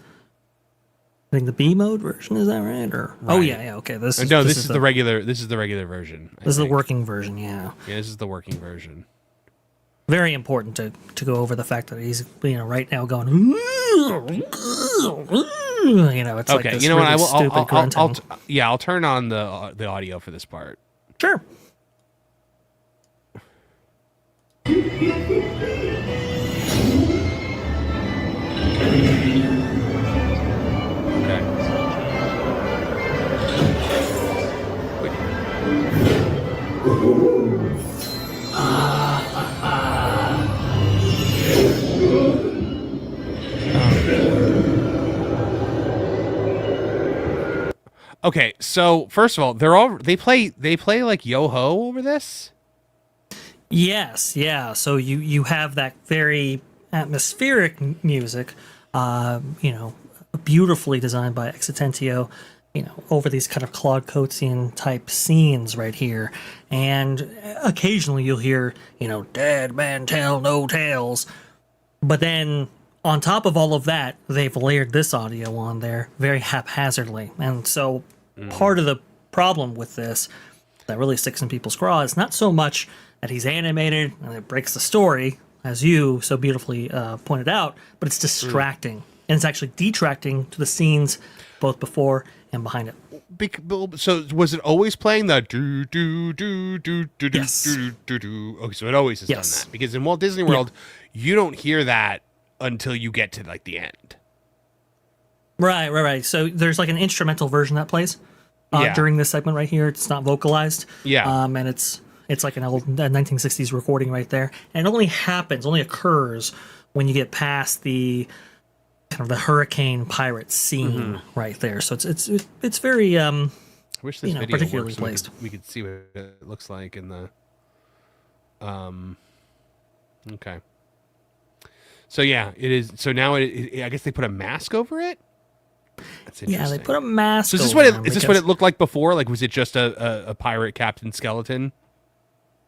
I think, the B mode version. Is that right? Or right. Oh yeah. Okay. This is the regular. This is the regular version. This is the working version. Yeah. Yeah, this is the working version. Very important to go over the fact that he's right now going. It's okay. Like this I'll turn on the audio for this part. Sure. Okay, so first of all, they play like Yo-Ho over this. Yes, yeah. So you have that very atmospheric music, you know, beautifully designed by Exitentio, you know, over these kind of Claude Coatsian type scenes right here. And occasionally you'll hear, you know, dead man tell no tales. But then on top of all of that, they've layered this audio on there very haphazardly. And so part of the problem with this that really sticks in people's craw is not so much that he's animated and it breaks the story, as you so beautifully pointed out, but it's distracting. And it's actually detracting to the scenes both before and behind it. So was it always playing the do do do do do do Yes. do do do? Okay, so it always has Yes. done that, because in Walt Disney World, you don't hear that until you get to like the end. Right. So there's like an instrumental version that plays Yeah. during this segment right here. It's not vocalized. Yeah. And it's like an old 1960s recording right there. And it only occurs when you get past the kind of the hurricane pirate scene right there. So it's very I wish this you know, video particularly worked so placed. we could see what it looks like in the. Okay. So yeah, it is. So now I guess they put a mask over it. That's interesting. yeah, they put a mask. So is this over what him is this what because- it looked like before? Like, was it just a pirate Captain Skeleton?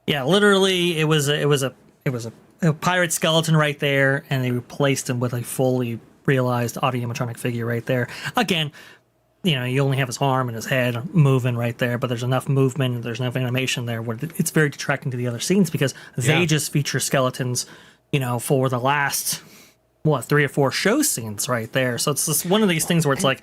Yeah, literally, it was a pirate skeleton right there, and they replaced him with a fully realized audio-animatronic figure right there. Again, you know, you only have his arm and his head moving right there, but there's enough movement, there's enough animation there where it's very detracting to the other scenes because they Yeah. just feature skeletons, you know, for the last 3 or 4 show scenes right there. So it's just one of these things where it's like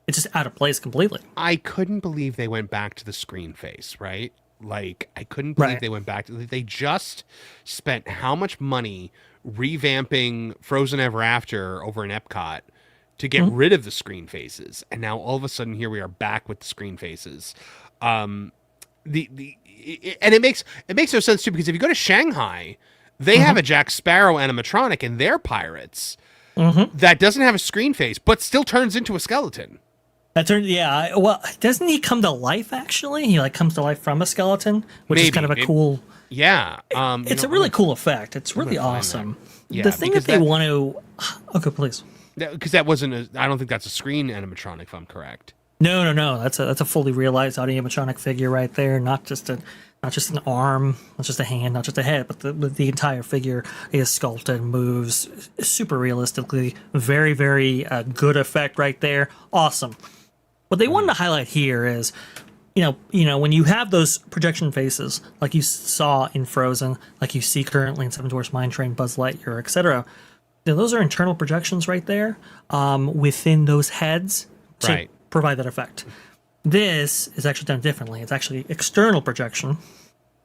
it's just out of place completely. I couldn't believe they went back to the screen face, right? Like, I couldn't believe Right. they went back to. They just spent how much money revamping Frozen Ever After over in Epcot to get rid of the screen faces, and now all of a sudden here we are back with the screen faces. And it makes no sense too, because if you go to Shanghai, they have a Jack Sparrow animatronic in their pirates that doesn't have a screen face, but still turns into a skeleton. Well, doesn't he come to life actually? He like comes to life from a skeleton, which is Maybe. kind of a cool. Yeah, It's a really cool effect. It's really find that. awesome. Yeah, The thing because that they that- want to. Okay, please. because that wasn't. I don't think that's a screen animatronic, if I'm correct. No. That's a fully realized audio-animatronic figure right there. Not just an arm, not just a hand, not just a head, but the entire figure is sculpted, moves super realistically. Very, very good effect right there. Awesome. What they wanted to highlight here is, you know, when you have those projection faces, like you saw in Frozen, like you see currently in Seven Dwarfs Mine Train, Buzz Lightyear, etc. Those are internal projections right there within those heads to Right. provide that effect. This is actually done differently. It's actually external projection,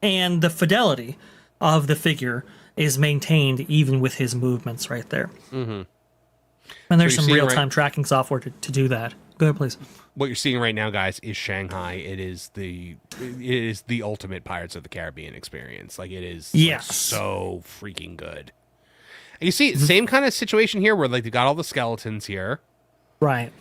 and the fidelity of the figure is maintained even with his movements right there. Mm-hmm. And there's you're some seeing real-time tracking software to do that. Go ahead, please. What you're seeing right now, guys, is Shanghai. It is the ultimate Pirates of the Caribbean experience. Like, it is like, Yes. so freaking good. And you see, same kind of situation here where like they got all the skeletons here, Right.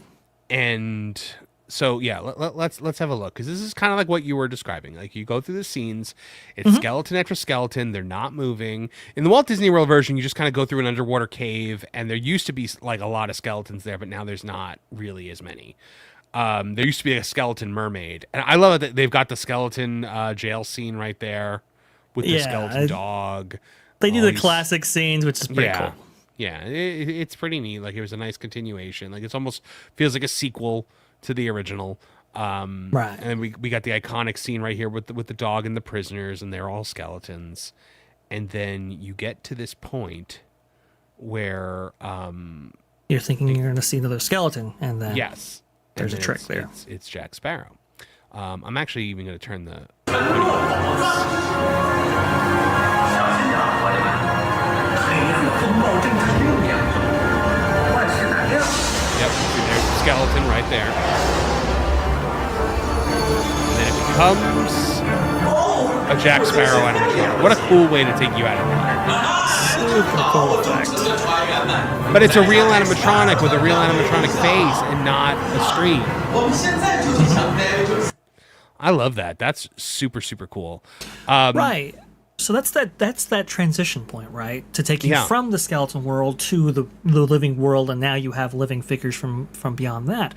and so yeah, let's have a look, because this is kind of like what you were describing. Like, you go through the scenes, it's skeleton after skeleton, they're not moving. In the Walt Disney World version, you just kind of go through an underwater cave, and there used to be like a lot of skeletons there, but now there's not really as many. There used to be a skeleton mermaid, and I love it that they've got the skeleton jail scene right there with the Yeah, skeleton dog. They do all the these- classic scenes, which is pretty yeah. cool. Yeah, it's pretty neat. Like, it was a nice continuation. Like, it's almost feels like a sequel to the original. Right. And we got the iconic scene right here with the dog and the prisoners, and they're all skeletons. And then you get to this point where You're thinking you're going to see another skeleton, and then yes, There's and a then trick it's- there. It's Jack Sparrow. I'm actually even going to turn the. Yep, see, there's the skeleton right there. And then it becomes a Jack Sparrow animatronic. What a cool way to take you out of there. Super cool effect. But it's a real animatronic with a real animatronic face and not a screen. I love that. That's super, super cool. Right. So that's that transition point, right? To take you Yeah. from the skeleton world to the living world, and now you have living figures from beyond that.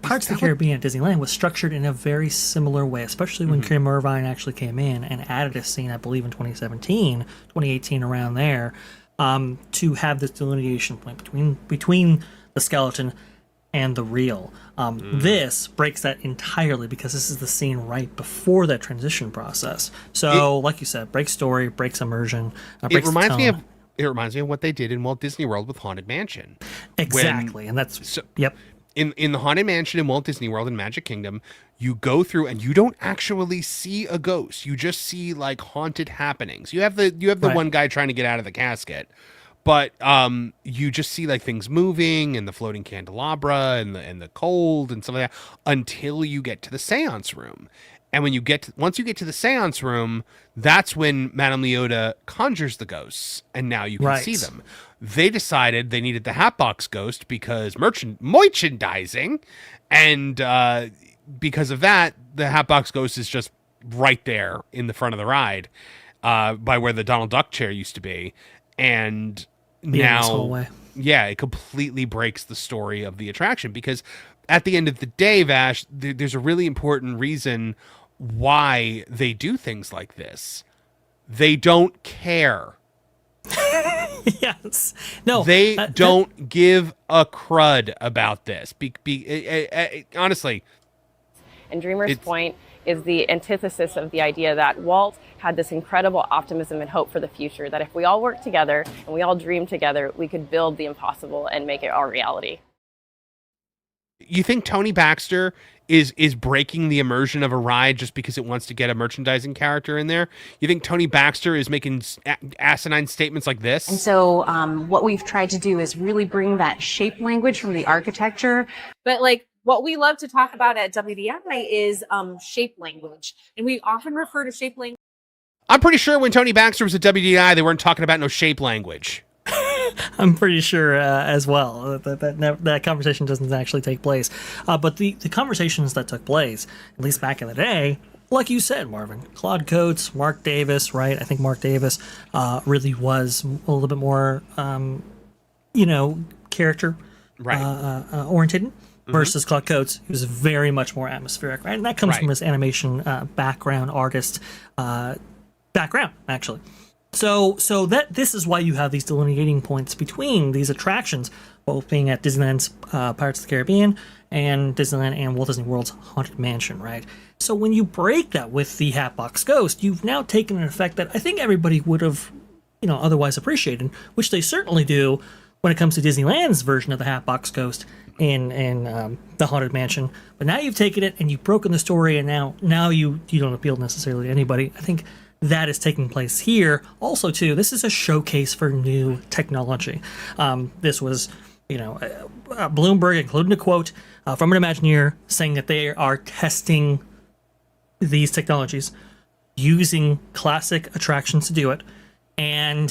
Pirates of the Caribbean at Disneyland was structured in a very similar way, especially when Kim Irvine actually came in and added a scene, I believe in 2017, 2018, around there, to have this delineation point between the skeleton and the real. This breaks that entirely because this is the scene right before that transition process. So, like you said, breaks story, breaks immersion, breaks It reminds me of what they did in Walt Disney World with Haunted Mansion. Exactly, and that's yep. In the Haunted Mansion in Walt Disney World in Magic Kingdom, you go through and you don't actually see a ghost. You just see like haunted happenings. You have the Right. one guy trying to get out of the casket, but you just see like things moving and the floating candelabra and the cold and stuff like that until you get to the seance room. And when once you get to the seance room, that's when Madame Leota conjures the ghosts, and now you can Right. see them. They decided they needed the Hatbox Ghost because merchandising, and because of that, the Hatbox Ghost is just right there in the front of the ride, by where the Donald Duck chair used to be, and In this now, hallway. yeah, it completely breaks the story of the attraction because at the end of the day, Vash, there's a really important reason why they do things like this. They don't care. Yes. No. They that- don't give a crud about this. Honestly, And Dreamer's It's- Point is the antithesis of the idea that Walt had this incredible optimism and hope for the future, that if we all work together and we all dream together, we could build the impossible and make it our reality. you think Tony Baxter is breaking the immersion of a ride just because it wants to get a merchandising character in there? You think Tony Baxter is making asinine statements like this? And so what we've tried to do is really bring that shape language from the architecture. But like what we love to talk about at WDI is shape language. And we often refer to shape language. I'm pretty sure when Tony Baxter was at WDI, they weren't talking about no shape language. I'm pretty sure as well that conversation doesn't actually take place. But the conversations that took place, at least back in the day, like you said, Marvin, Claude Coates, Mark Davis, right? I think Mark Davis really was a little bit more, character oriented. Versus Claude Coates, who was very much more atmospheric, right? And that comes Right. from his animation background, artist background, actually. So that this is why you have these delineating points between these attractions, both being at Disneyland's Pirates of the Caribbean and Disneyland and Walt Disney World's Haunted Mansion, right? So when you break that with the Hatbox Ghost, you've now taken an effect that I think everybody would have, otherwise appreciated, which they certainly do when it comes to Disneyland's version of the Hatbox Ghost in the Haunted Mansion. But now you've taken it and you've broken the story, and now you don't appeal necessarily to anybody. I think that is taking place here. Also, too, this is a showcase for new technology. This was, Bloomberg including a quote from an Imagineer saying that they are testing these technologies using classic attractions to do it. And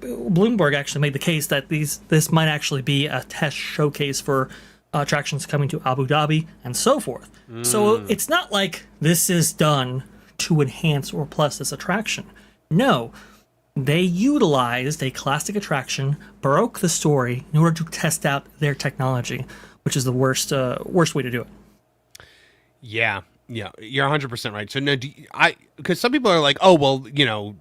Bloomberg actually made the case that this might actually be a test showcase for attractions coming to Abu Dhabi and so forth. So it's not like this is done to enhance or plus this attraction. No, they utilized a classic attraction, broke the story in order to test out their technology, which is the worst way to do it. Yeah, you're 100% right. So no, because some people are like, oh well,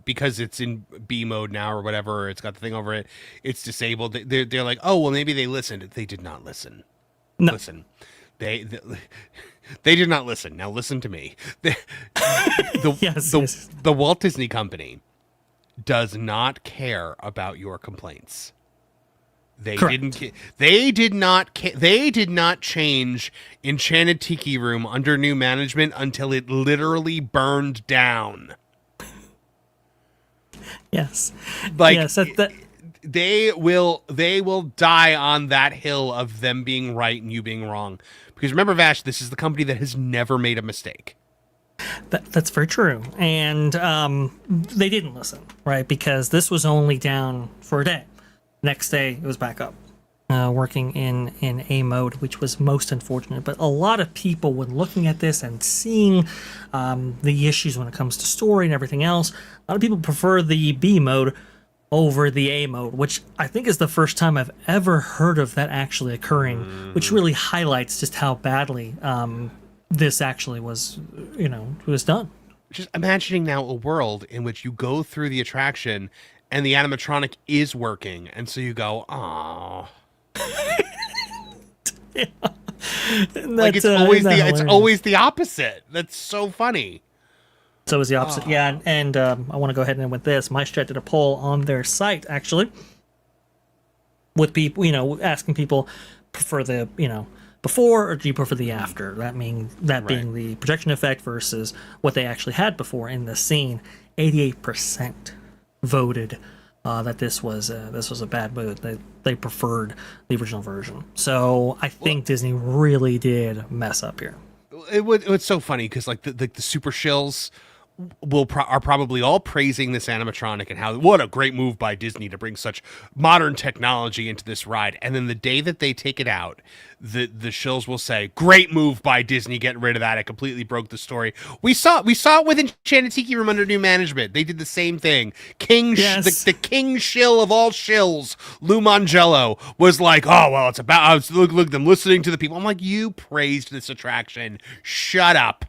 because it's in B mode now or whatever, or it's got the thing over it, it's disabled. They're like, oh well, maybe they listened. They did not listen. No. Listen, they did not listen. Now listen to me. Yes. The Walt Disney Company does not care about your complaints. They Correct. They did not change Enchanted Tiki Room under new management until it literally burned down. Yes. Like yes, that they will die on that hill of them being right and you being wrong. Because remember, Vash, this is the company that has never made a mistake. That's very true. And they didn't listen, right? Because this was only down for a day. Next day, it was back up, working in A mode, which was most unfortunate. But a lot of people, when looking at this and seeing the issues when it comes to story and everything else, a lot of people prefer the B mode over the A mode, which I think is the first time I've ever heard of that actually occurring, which really highlights just how badly this actually was, was done. Just imagining now a world in which you go through the attraction and the animatronic is working, and so you go, "Oh." Like it's always the opposite. That's so funny. So it was the opposite. Yeah, and I want to go ahead and with this. Maestret did a poll on their site actually, with people, asking people prefer the before or do you prefer the after? Being the projection effect versus what they actually had before in the scene. 88% voted that this was a bad move. They preferred the original version. So I think Disney really did mess up here. It's so funny because like the super shills are probably all praising this animatronic and what a great move by Disney to bring such modern technology into this ride. And then the day that they take it out, the shills will say, "Great move by Disney getting rid of that. It completely broke the story." We saw it with Enchanted Tiki Room under new management. They did the same thing. The king shill of all shills, Lou Mangello, was like, "Oh well, it's about look them listening to the people." I'm like, "You praised this attraction. Shut up."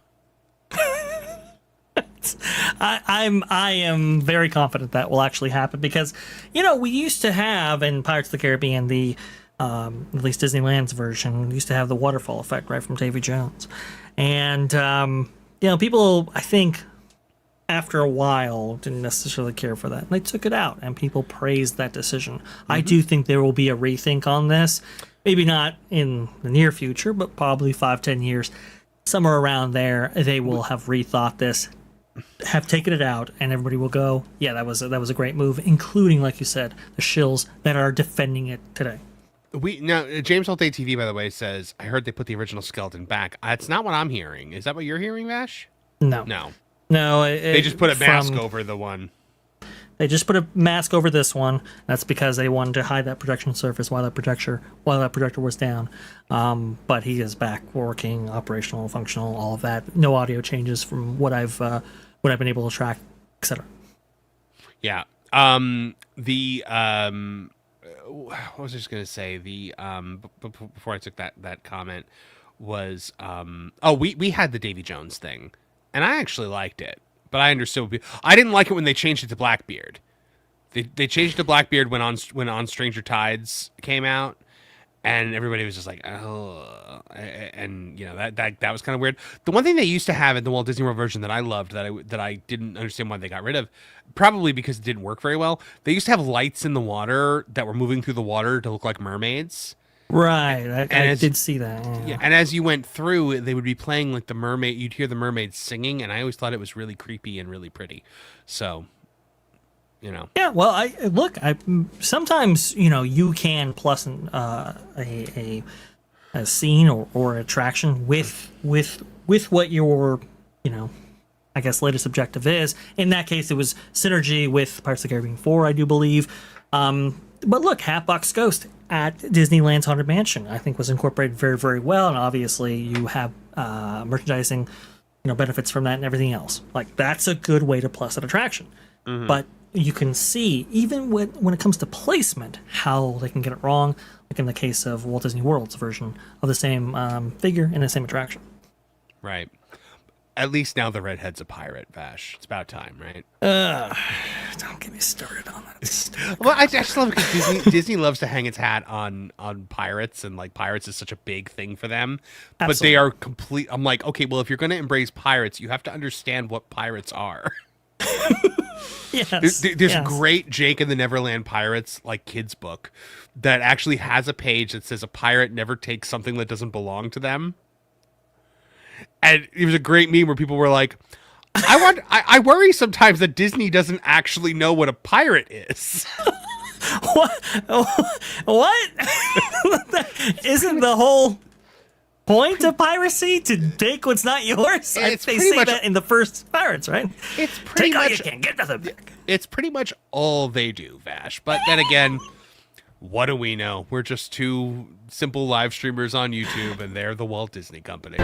I am very confident that will actually happen because, we used to have in Pirates of the Caribbean at least Disneyland's version, we used to have the waterfall effect right from Davy Jones, and people I think after a while didn't necessarily care for that, and they took it out, and people praised that decision. I do think there will be a rethink on this, maybe not in the near future, but probably 5-10 years, somewhere around there, they will have rethought this, have taken it out, and everybody will go, yeah, that was a great move, including, like you said, the shills that are defending it today. James Holt ATV, by the way, says, "I heard they put the original skeleton back." It's not what I'm hearing. Is that what you're hearing, Vash? No. They just put a mask over the one. They just put a mask over this one. That's because they wanted to hide that projection surface while that projector was down. But he is back working, operational, functional, all of that. No audio changes from what I've been able to track, etc. Yeah. What was I just gonna say? Before I took that comment was we had the Davy Jones thing, and I actually liked it. But I understood. I didn't like it when they changed it to Blackbeard. They changed it to Blackbeard when on Stranger Tides came out, and everybody was just like, "Oh," and that was kind of weird. The one thing they used to have in the Walt Disney World version that I loved that I didn't understand why they got rid of, probably because it didn't work very well. They used to have lights in the water that were moving through the water to look like mermaids. Right, I did see that. Yeah, and as you went through, they would be playing like the mermaid. You'd hear the mermaids singing, and I always thought it was really creepy and really pretty. So, Yeah, well, I sometimes you can plus a scene or attraction with what your I guess latest objective is. In that case, it was synergy with Pirates of the Caribbean 4, I do believe. But look, Hatbox Ghost at Disneyland's Haunted Mansion, I think, was incorporated very, very well, and obviously you have merchandising, benefits from that and everything else. Like, that's a good way to plus an attraction. Mm-hmm. But you can see, even when it comes to placement, how they can get it wrong, like in the case of Walt Disney World's version of the same figure in the same attraction. Right. At least now the redhead's a pirate, Vash. It's about time, right? Don't get me started on that. Well, I just love it because Disney loves to hang its hat on pirates, and like pirates is such a big thing for them. Absolutely. But they are complete. I'm like, okay, well, if you're going to embrace pirates, you have to understand what pirates are. Yes. There's great Jake and the Neverland Pirates like kids book that actually has a page that says a pirate never takes something that doesn't belong to them. And it was a great meme where people were like, I worry sometimes that Disney doesn't actually know what a pirate is. What? Isn't the whole point of piracy to take what's not yours? They pretty say much- that in the first Pirates, right? It's pretty Take all much you can, get nothing back. it's pretty much all they do, Vash. But then again, what do we know? We're just two simple live streamers on YouTube, and they're the Walt Disney Company.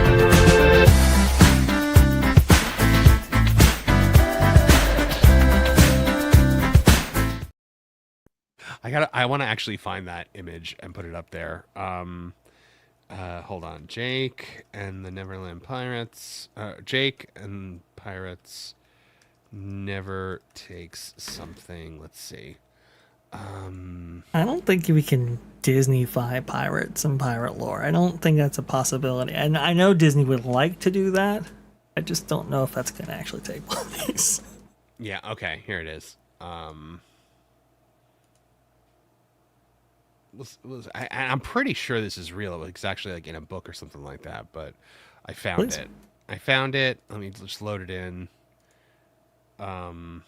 I want to actually find that image and put it up there. Hold on. Jake and the Neverland Pirates. Jake and Pirates never takes something. Let's see. I don't think we can Disney-fy pirates and pirate lore. I don't think that's a possibility. And I know Disney would like to do that. I just don't know if that's going to actually take place. Yeah, okay, here it is. I'm pretty sure this is real. It's actually like in a book or something like that, but I found Please. it. I found it. Let me just load it in. Right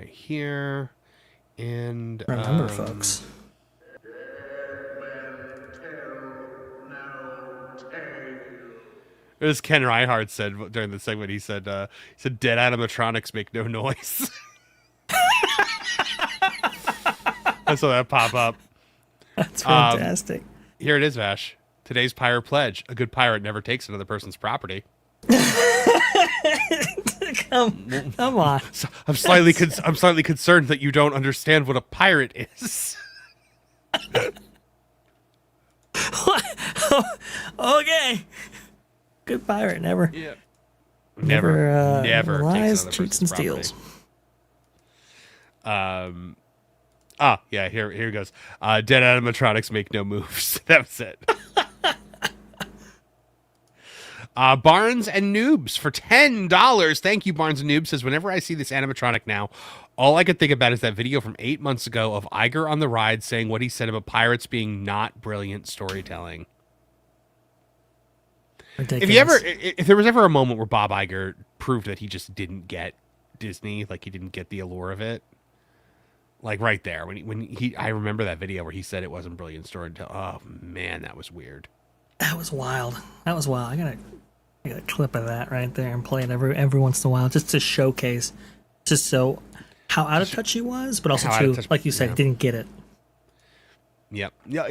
here. And Remember, folks. As Ken Reinhardt said during the segment, he said dead animatronics make no noise. I saw that pop up. That's fantastic. Here it is, Vash. Today's pirate pledge: a good pirate never takes another person's property. Come on. So I'm slightly concerned that you don't understand what a pirate is. Okay. Good pirate never. Yeah. Never Never lies, takes another cheats, and person's steals. property. Yeah, here it goes. Dead animatronics make no moves. That's it. Barnes and Noobs for $10. Thank you, Barnes and Noobs. Says, whenever I see this animatronic now, all I could think about is that video from 8 months ago of Iger on the ride saying what he said about pirates being not brilliant storytelling. Ridiculous. If there was ever a moment where Bob Iger proved that he just didn't get Disney, like he didn't get the allure of it, like right there I remember that video where he said it wasn't brilliant storytelling. Oh man, that was weird. That was wild. I got a clip of that right there and play it every once in a while just to showcase, just so how out of touch he was, but also How out of too, touch- like you said, yeah. didn't get it. Yep. Yeah.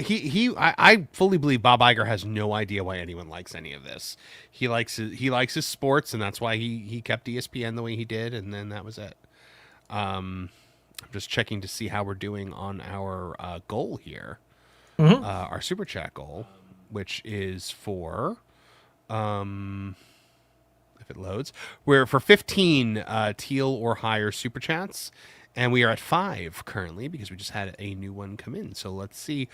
I fully believe Bob Iger has no idea why anyone likes any of this. He likes his sports, and that's why he kept ESPN the way he did, and then that was it. I'm just checking to see how we're doing on our goal here, our super chat goal, which is for, if it loads, we're for 15 teal or higher super chats. And we are at 5 currently because we just had a new one come in. So let's see.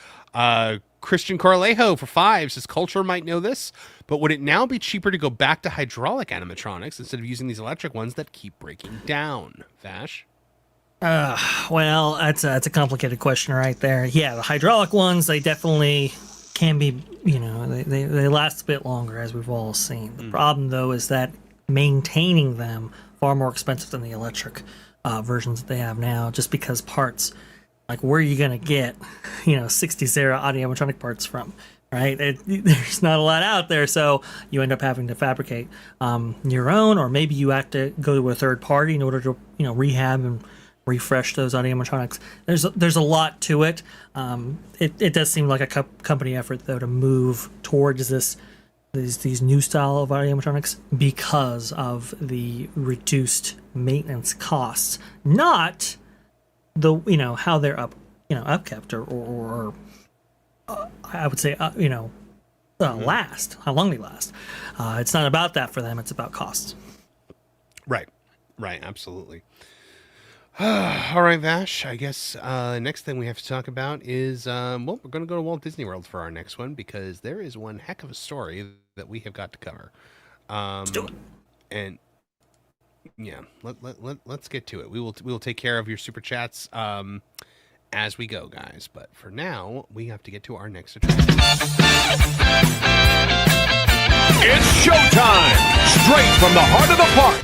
Christian Corlejo for 5 says, culture might know this, but would it now be cheaper to go back to hydraulic animatronics instead of using these electric ones that keep breaking down? Vash? Well, that's a complicated question right there. Yeah, the hydraulic ones, they definitely can be, they last a bit longer, as we've all seen. The problem, though, is that maintaining them far more expensive than the electric versions that they have now, just because parts, like where are you going to get 60 Zera audio animatronic parts from, right? There's not a lot out there, so you end up having to fabricate your own, or maybe you have to go to a third party in order to rehab and refresh those audio animatronics. There's a lot to it. It does seem like a company effort, though, to move towards these new style of audio animatronics because of the reduced maintenance costs, not the how they're upkept or I would say last, how long they last. It's not about that for them, it's about costs. Right, absolutely. All right, Vash, I guess next thing we have to talk about is, we're going to go to Walt Disney World for our next one, because there is one heck of a story that we have got to cover. Let's do it. And yeah, let's get to it. We will take care of your super chats as we go, guys. But for now, we have to get to our next attraction. It's showtime! Straight from the heart of the park.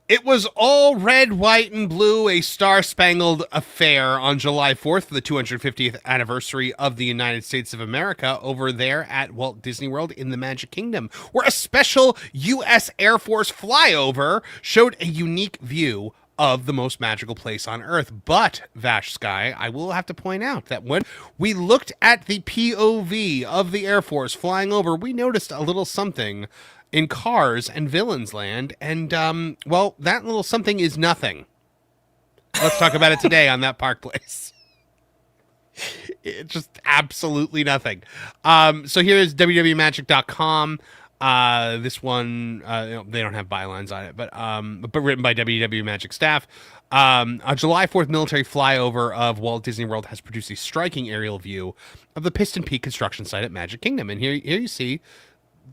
It was all red, white, and blue, a star-spangled affair on July 4th for the 250th anniversary of the United States of America over there at Walt Disney World in the Magic Kingdom, where a special U.S. Air Force flyover showed a unique view of the most magical place on Earth. But, Vash Sky, I will have to point out that when we looked at the POV of the Air Force flying over, we noticed a little something in Cars and Villains Land, and, well, that little something is nothing. Let's talk about it today on That Park Place. It's just absolutely nothing. So here's www.magic.com. This one, they don't have bylines on it, but written by WW Magic staff. A July 4th military flyover of Walt Disney World has produced a striking aerial view of the Piston Peak construction site at Magic Kingdom. And here you see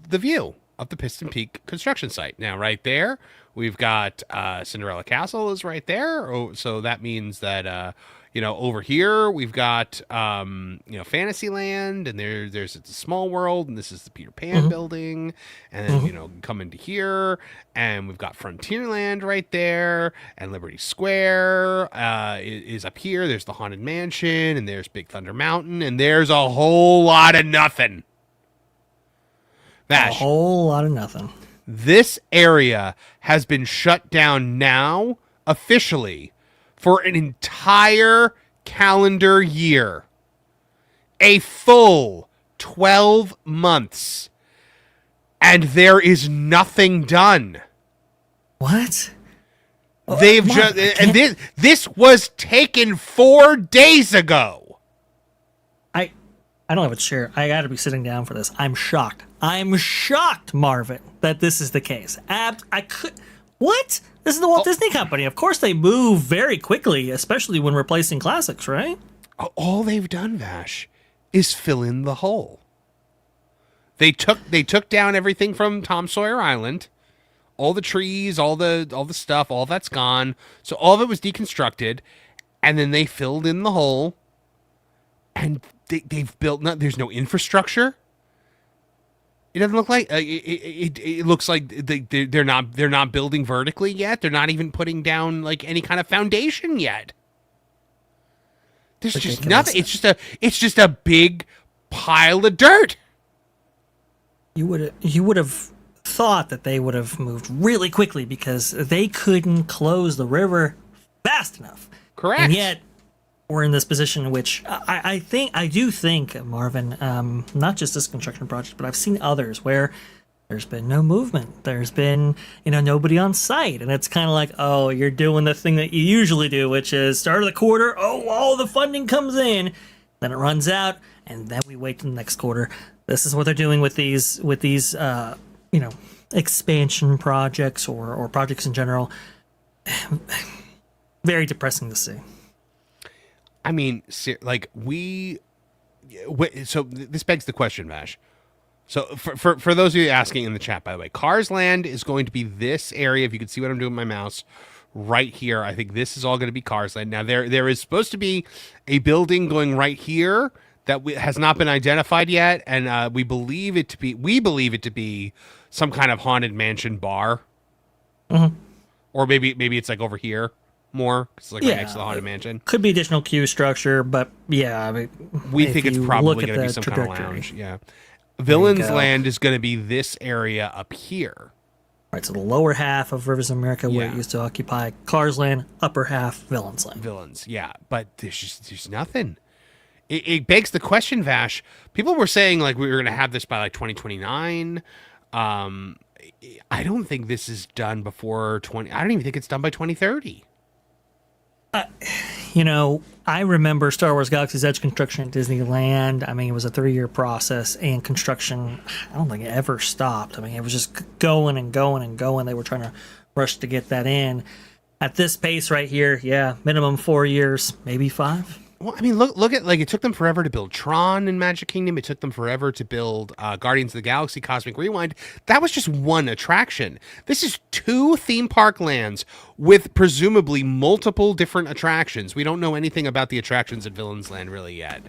the view of the Piston Peak construction site. Now, right there, we've got Cinderella Castle is right there. Oh, so that means that, over here, we've got, Fantasyland, and there's It's a Small World, and this is the Peter Pan building. And then, come into here, and we've got Frontierland right there, and Liberty Square is up here. There's the Haunted Mansion, and there's Big Thunder Mountain, and there's a whole lot of nothing. Vash, a whole lot of nothing. This area has been shut down now, officially, for an entire calendar year. A full 12 months. And there is nothing done. What? They've just, and this was taken 4 days ago. I don't have a chair. I got to be sitting down for this. I'm shocked. I'm shocked, Marvin, that this is the case. What? This is the Walt Disney Company. Of course they move very quickly, especially when replacing classics, right? All they've done, Vash, is fill in the hole. They took down everything from Tom Sawyer Island. All the trees, all the stuff, all that's gone. So all of it was deconstructed, and then they filled in the hole. And they've built. There's no infrastructure. It doesn't look like it looks like they're not building vertically yet. They're not even putting down like any kind of foundation yet. There's just nothing. It's just a big pile of dirt. You would have thought that they would have moved really quickly because they couldn't close the river fast enough. Correct. And yet we're in this position in which I do think, Marvin, not just this construction project, but I've seen others where there's been no movement. There's been, nobody on site. And it's kind of like, oh, you're doing the thing that you usually do, which is start of the quarter. Oh, all the funding comes in. Then it runs out. And then we wait to the next quarter. This is what they're doing with these expansion projects or projects in general. Very depressing to see. I mean, so this begs the question, Vash. So for those of you asking in the chat, by the way, Cars Land is going to be this area. If you can see what I'm doing with my mouse right here, I think this is all going to be Cars Land. Now there is supposed to be a building going right here that has not been identified yet, and we believe it to be some kind of Haunted Mansion bar, or maybe it's like over here. More because like right next to the Haunted Mansion. Could be additional queue structure, but we think it's probably going to be some kind of lounge. Yeah, Villains Land is going to be this area up here. Right, so the lower half of Rivers of America where it used to occupy Cars Land, upper half Villains Land. Villains, yeah, but there's nothing. It begs the question, Vash. People were saying like we were going to have this by like 2029. I don't think this is done before I don't even think it's done by 2030. I remember Star Wars Galaxy's Edge construction at Disneyland. I mean, it was a 3-year process, and construction, I don't think it ever stopped. I mean, it was just going and going and going. They were trying to rush to get that in. At this pace right here, minimum 4 years, maybe 5. Well, I mean, look at like it took them forever to build Tron in Magic Kingdom. It took them forever to build Guardians of the Galaxy Cosmic Rewind. That was just one attraction. This is 2 theme park lands with presumably multiple different attractions. We don't know anything about the attractions at Villains Land really yet.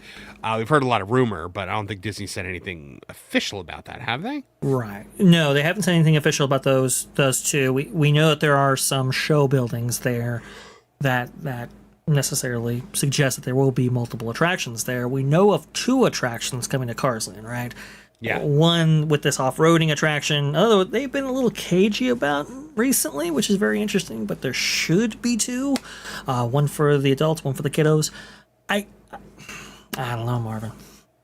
We've heard a lot of rumor, but I don't think Disney said anything official about that, have they? Right. No, they haven't said anything official about those 2. We know that there are some show buildings there that necessarily suggest that there will be multiple attractions there. We know of 2 attractions coming to Cars Land, right? Yeah. One with this off-roading attraction, although they've been a little cagey about recently, which is very interesting, but there should be 2. One for the adults, one for the kiddos. I don't know, Marvin.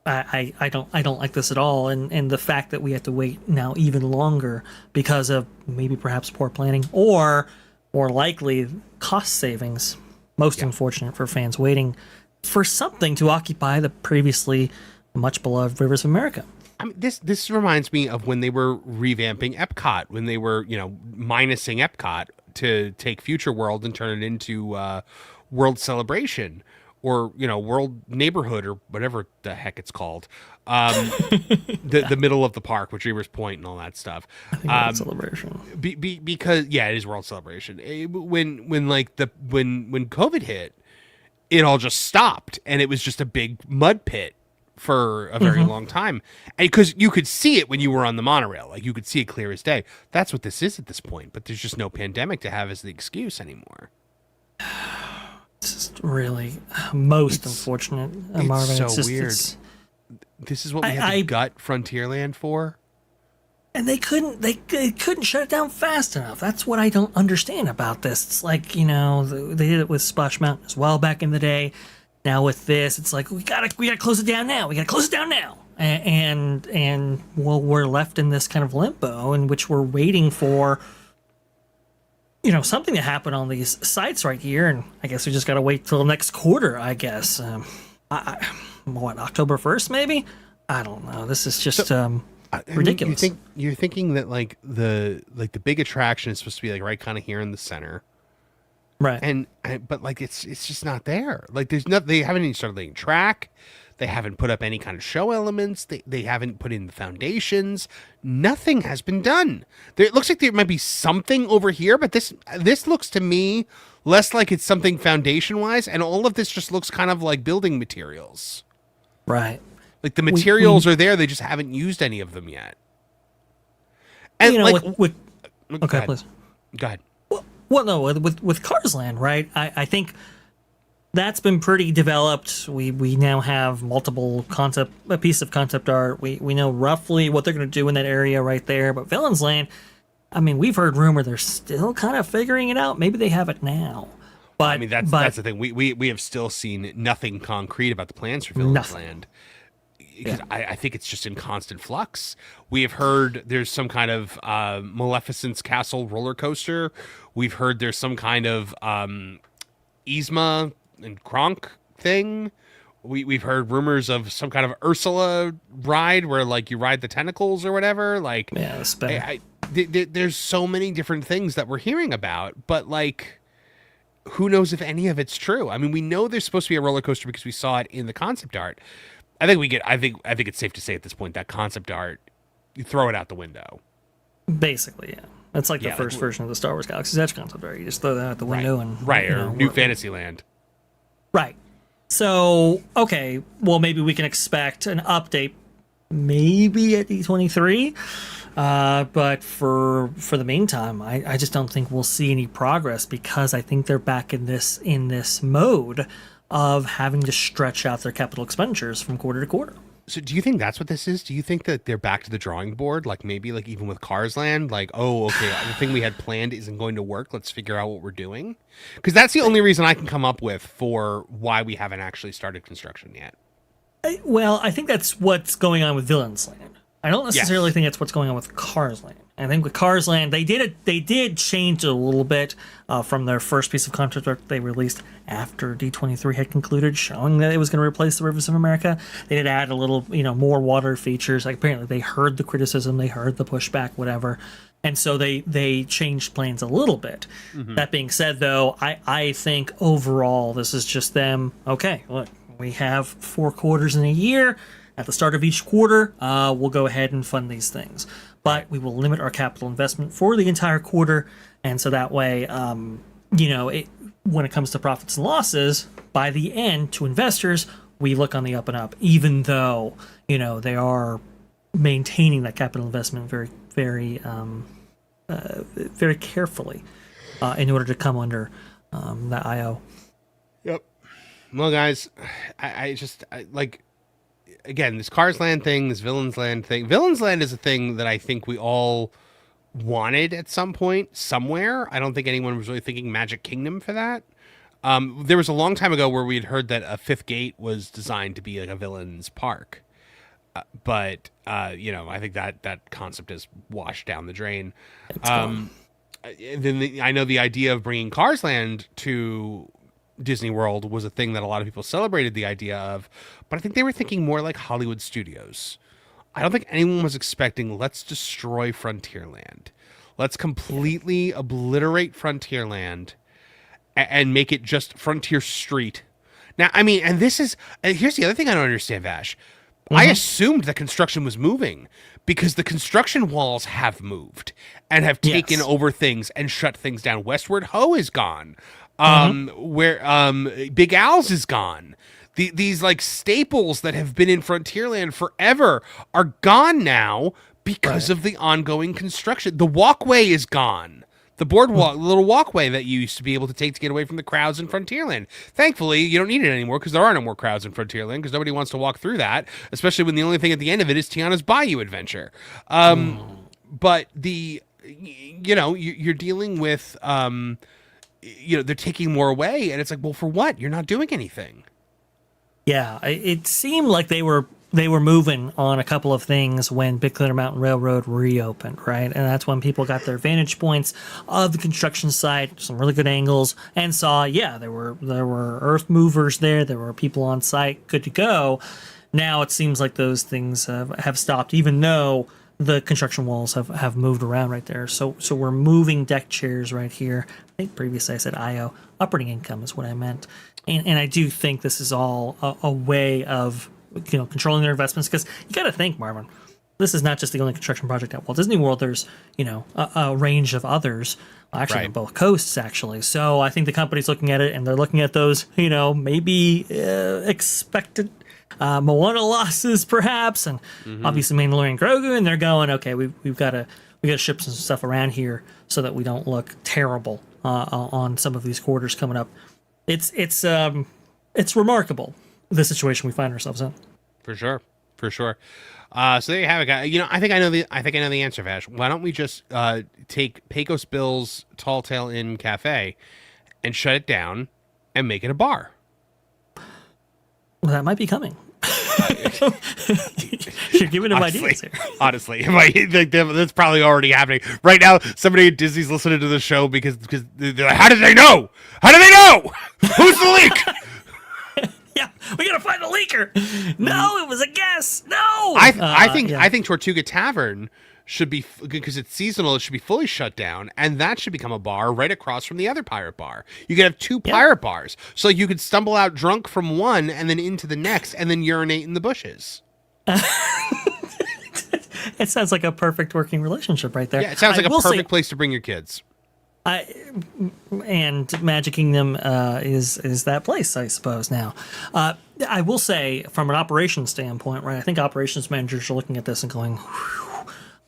I don't like this at all, and the fact that we have to wait now even longer because of maybe perhaps poor planning or more likely cost savings. Most unfortunate for fans waiting for something to occupy the previously much beloved Rivers of America. I mean, this reminds me of when they were revamping Epcot, when they were, minusing Epcot to take Future World and turn it into World Celebration or, World Neighborhood or whatever the heck it's called. The middle of the park with Dreamers Point and all that stuff. I think World Celebration. Because it is World Celebration. When COVID hit, it all just stopped and it was just a big mud pit for a very long time. And because you could see it when you were on the monorail, like you could see it clear as day. That's what this is at this point, but there's just no pandemic to have as the excuse anymore. It's just really most unfortunate, Marvin. It's so weird. This is what we had to gut Frontierland for. And they couldn't shut it down fast enough. That's what I don't understand about this. It's like, they did it with Splash Mountain as well back in the day. Now with this, it's like we gotta close it down now. We gotta close it down now. And we're left in this kind of limbo in which we're waiting for something to happen on these sites right here. And I guess we just gotta wait till next quarter. I guess October 1st maybe. I don't know. This is just ridiculous. You're thinking that like the big attraction is supposed to be like right kind of here in the center. Right. But like it's just not there. Like there's nothing. They haven't even started laying track. They haven't put up any kind of show elements. They haven't put in the foundations. Nothing has been done. It looks like there might be something over here, but this looks to me less like it's something foundation wise, and all of this just looks kind of like building materials. Right. Like the materials are there, they just haven't used any of them yet. And okay, please go ahead. Well, no, with Cars Land, right? I think that's been pretty developed. We now have a piece of concept art. We know roughly what they're going to do in that area right there. But Villains Land, I mean, we've heard rumor they're still kind of figuring it out. Maybe they have it now. But I mean, that's the thing. We have still seen nothing concrete about the plans for Villains Land. Because I think it's just in constant flux. We have heard there's some kind of Maleficent's Castle roller coaster. We've heard there's some kind of Yzma and Kronk thing. We've heard rumors of some kind of Ursula ride where like you ride the tentacles or whatever. Like, yeah, that's better. There's so many different things that we're hearing about, but like, who knows if any of it's true? I mean, we know there's supposed to be a roller coaster because we saw it in the concept art. I think it's safe to say at this point that concept art, you throw it out the window. Basically, yeah. That's like the first version of the Star Wars Galaxy's Edge concept art. You just throw that out the window and or New Fantasyland. Right. So, okay, well, maybe we can expect an update maybe at D23. But for the meantime, I just don't think we'll see any progress because I think they're back in this mode of having to stretch out their capital expenditures from quarter to quarter. So do you think that's what this is? Do you think that they're back to the drawing board? Like maybe like even with Cars Land, like, oh, okay, the thing we had planned isn't going to work. Let's figure out what we're doing. Because that's the only reason I can come up with for why we haven't actually started construction yet. Well, I think that's what's going on with Villains Land. I don't necessarily think that's what's going on with Cars Land. I think with Cars Land, they did change it a little bit from their first piece of concept art they released after D23 had concluded, showing that it was going to replace the Rivers of America. They did add a little, more water features. Like apparently they heard the criticism, they heard the pushback, whatever. And so they changed plans a little bit. That being said, though, I think overall this is just them. Okay, look, we have 4 quarters in a year. At the start of each quarter, we'll go ahead and fund these things. But we will limit our capital investment for the entire quarter. And so that way, when it comes to profits and losses, by the end to investors, we look on the up and up, even though, they are maintaining that capital investment very, very, very carefully in order to come under that IO. Yep. Well, guys, again, this Cars Land thing, this Villains Land thing. Villains Land is a thing that I think we all wanted at some point, somewhere. I don't think anyone was really thinking Magic Kingdom for that. There was a long time ago where we had heard that a Fifth Gate was designed to be like a villain's park. But I think that concept is washed down the drain. Then I know the idea of bringing Cars Land to Disney World was a thing that a lot of people celebrated the idea of, but I think they were thinking more like Hollywood Studios. I don't think anyone was expecting, let's destroy Frontierland. Let's completely obliterate Frontierland and make it just Frontier Street. Now, I mean, and here's the other thing I don't understand, Vash. I assumed that construction was moving because the construction walls have moved and have taken over things and shut things down. Westward Ho is gone. Where Big Al's is gone. These like staples that have been in Frontierland forever are gone now because of the ongoing construction. The walkway is gone. The boardwalk, the little walkway that you used to be able to take to get away from the crowds in Frontierland. Thankfully, you don't need it anymore because there are no more crowds in Frontierland because nobody wants to walk through that, especially when the only thing at the end of it is Tiana's Bayou Adventure. But you're dealing with, they're taking more away, and it's like, well, for what? You're not doing anything. Yeah, it seemed like they were moving on a couple of things when Big Clear Mountain Railroad reopened, right? And that's when people got their vantage points of the construction site, some really good angles, and saw, there were earth movers there were people on site, good to go. Now it seems like those things have stopped, even though the construction walls have moved around right there. So we're moving deck chairs right here. I think previously I said IO. Operating income is what I meant. And I do think this is all a way of controlling their investments, because you got to think, Marvin, this is not just the only construction project at Walt Disney World. There's a range of others, actually on both coasts, actually. So I think the company's looking at it, and they're looking at those maybe expected Moana losses, perhaps, and obviously Mandalorian Grogu, and they're going, okay, we've got to ship some stuff around here so that we don't look terrible on some of these quarters coming up. It's remarkable, the situation we find ourselves in. For sure. So there you have it, guys. I think I know the answer, Vash. Why don't we just take Pecos Bill's Tall Tale Inn Cafe and shut it down and make it a bar? Well, that might be coming. You're giving them ideas here. Honestly, that's probably already happening right now. Somebody at Disney's listening to the show because they're like, how did they know? Who's the leak? Yeah, we gotta find the leaker. No, it was a guess. No, I think Tortuga Tavern should be, because it's seasonal, it should be fully shut down, and that should become a bar right across from the other pirate bar. You could have 2 pirate bars, so you could stumble out drunk from one and then into the next and then urinate in the bushes. It sounds like a perfect working relationship right there. Yeah, it sounds like a perfect place to bring your kids. And Magic Kingdom is that place, I suppose, now. I will say, from an operations standpoint, right, I think operations managers are looking at this and going,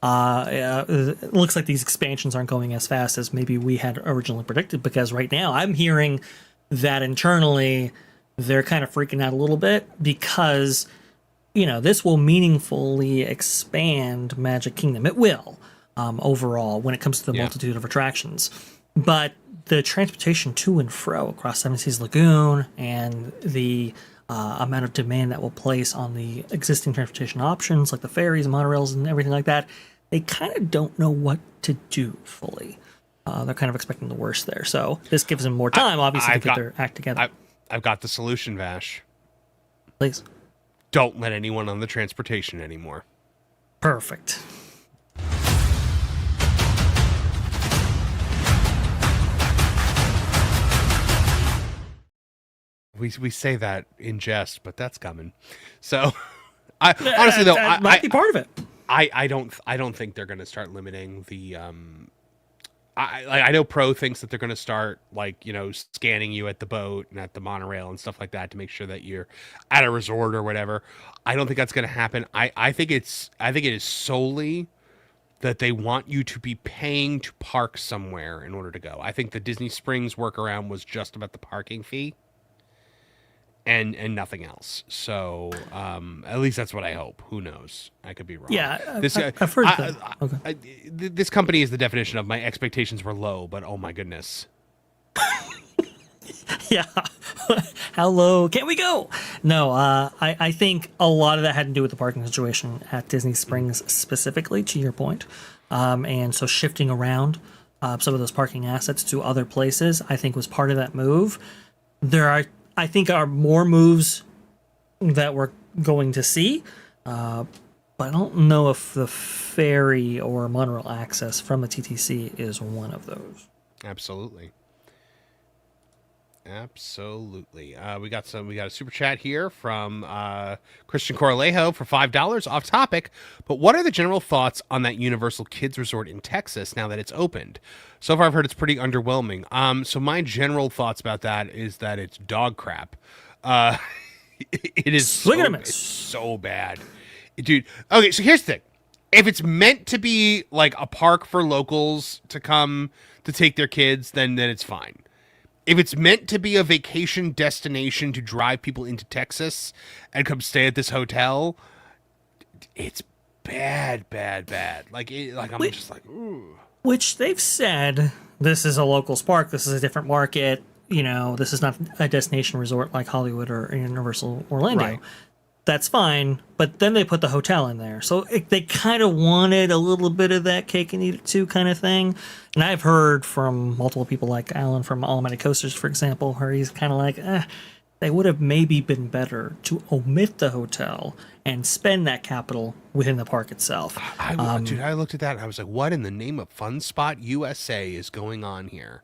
it looks like these expansions aren't going as fast as maybe we had originally predicted, because right now I'm hearing that internally they're kind of freaking out a little bit because, this will meaningfully expand Magic Kingdom. It will, overall, when it comes to the multitude of attractions. But the transportation to and fro across Seven Seas Lagoon and the amount of demand that will place on the existing transportation options like the ferries, monorails, and everything like that, they kind of don't know what to do fully. They're kind of expecting the worst there. So this gives them more time, obviously, to get their act together. I've got the solution, Vash. Please. Don't let anyone on the transportation anymore. Perfect. We say that in jest, but that's coming. So, I honestly though, that might be part of it. I don't think they're going to start limiting the. I know Pro thinks that they're going to start scanning you at the boat and at the monorail and stuff like that to make sure that you're at a resort or whatever. I don't think that's going to happen. I think it is solely that they want you to be paying to park somewhere in order to go. I think the Disney Springs workaround was just about the parking fee and nothing else. So at least that's what I hope. Who knows? I could be wrong. Yeah, I've heard that. Okay. This company is the definition of my expectations were low, but oh my goodness. Yeah. How low can we go? No, I think a lot of that had to do with the parking situation at Disney Springs specifically, to your point. And so shifting around some of those parking assets to other places, I think was part of that move. I think are more moves that we're going to see, but I don't know if the ferry or monorail access from the TTC is one of those. Absolutely. We got a super chat here from Christian Coralejo for $5 off topic. But what are the general thoughts on that Universal Kids Resort in Texas now that it's opened? So far, I've heard it's pretty underwhelming. So my general thoughts about that is that it's dog crap. It is it's so bad, dude. Okay, so here's the thing: if it's meant to be like a park for locals to come to take their kids, then it's fine. If it's meant to be a vacation destination to drive people into Texas and come stay at this hotel, it's bad. I'm just like, ooh. Which they've said, this is a locals park, this is a different market, this is not a destination resort like Hollywood or Universal Orlando. Right. That's fine, but then they put the hotel in there. So they kind of wanted a little bit of that cake and eat it too kind of thing. And I've heard from multiple people like Alan from Automatic Coasters, for example, where he's kind of like, they would have maybe been better to omit the hotel and spend that capital within the park itself. Dude, I looked at that and I was like, what in the name of Fun Spot USA is going on here?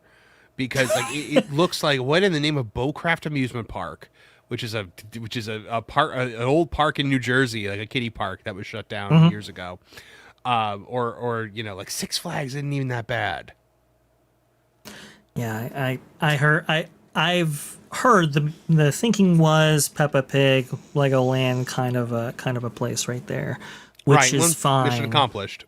Because it looks like, what in the name of Beaucraft Amusement Park, which is a park, an old park in New Jersey, like a kiddie park that was shut down years ago, or like Six Flags isn't even that bad. Yeah, I've heard the thinking was Peppa Pig, Legoland, kind of a place right there, which is fine. Mission accomplished.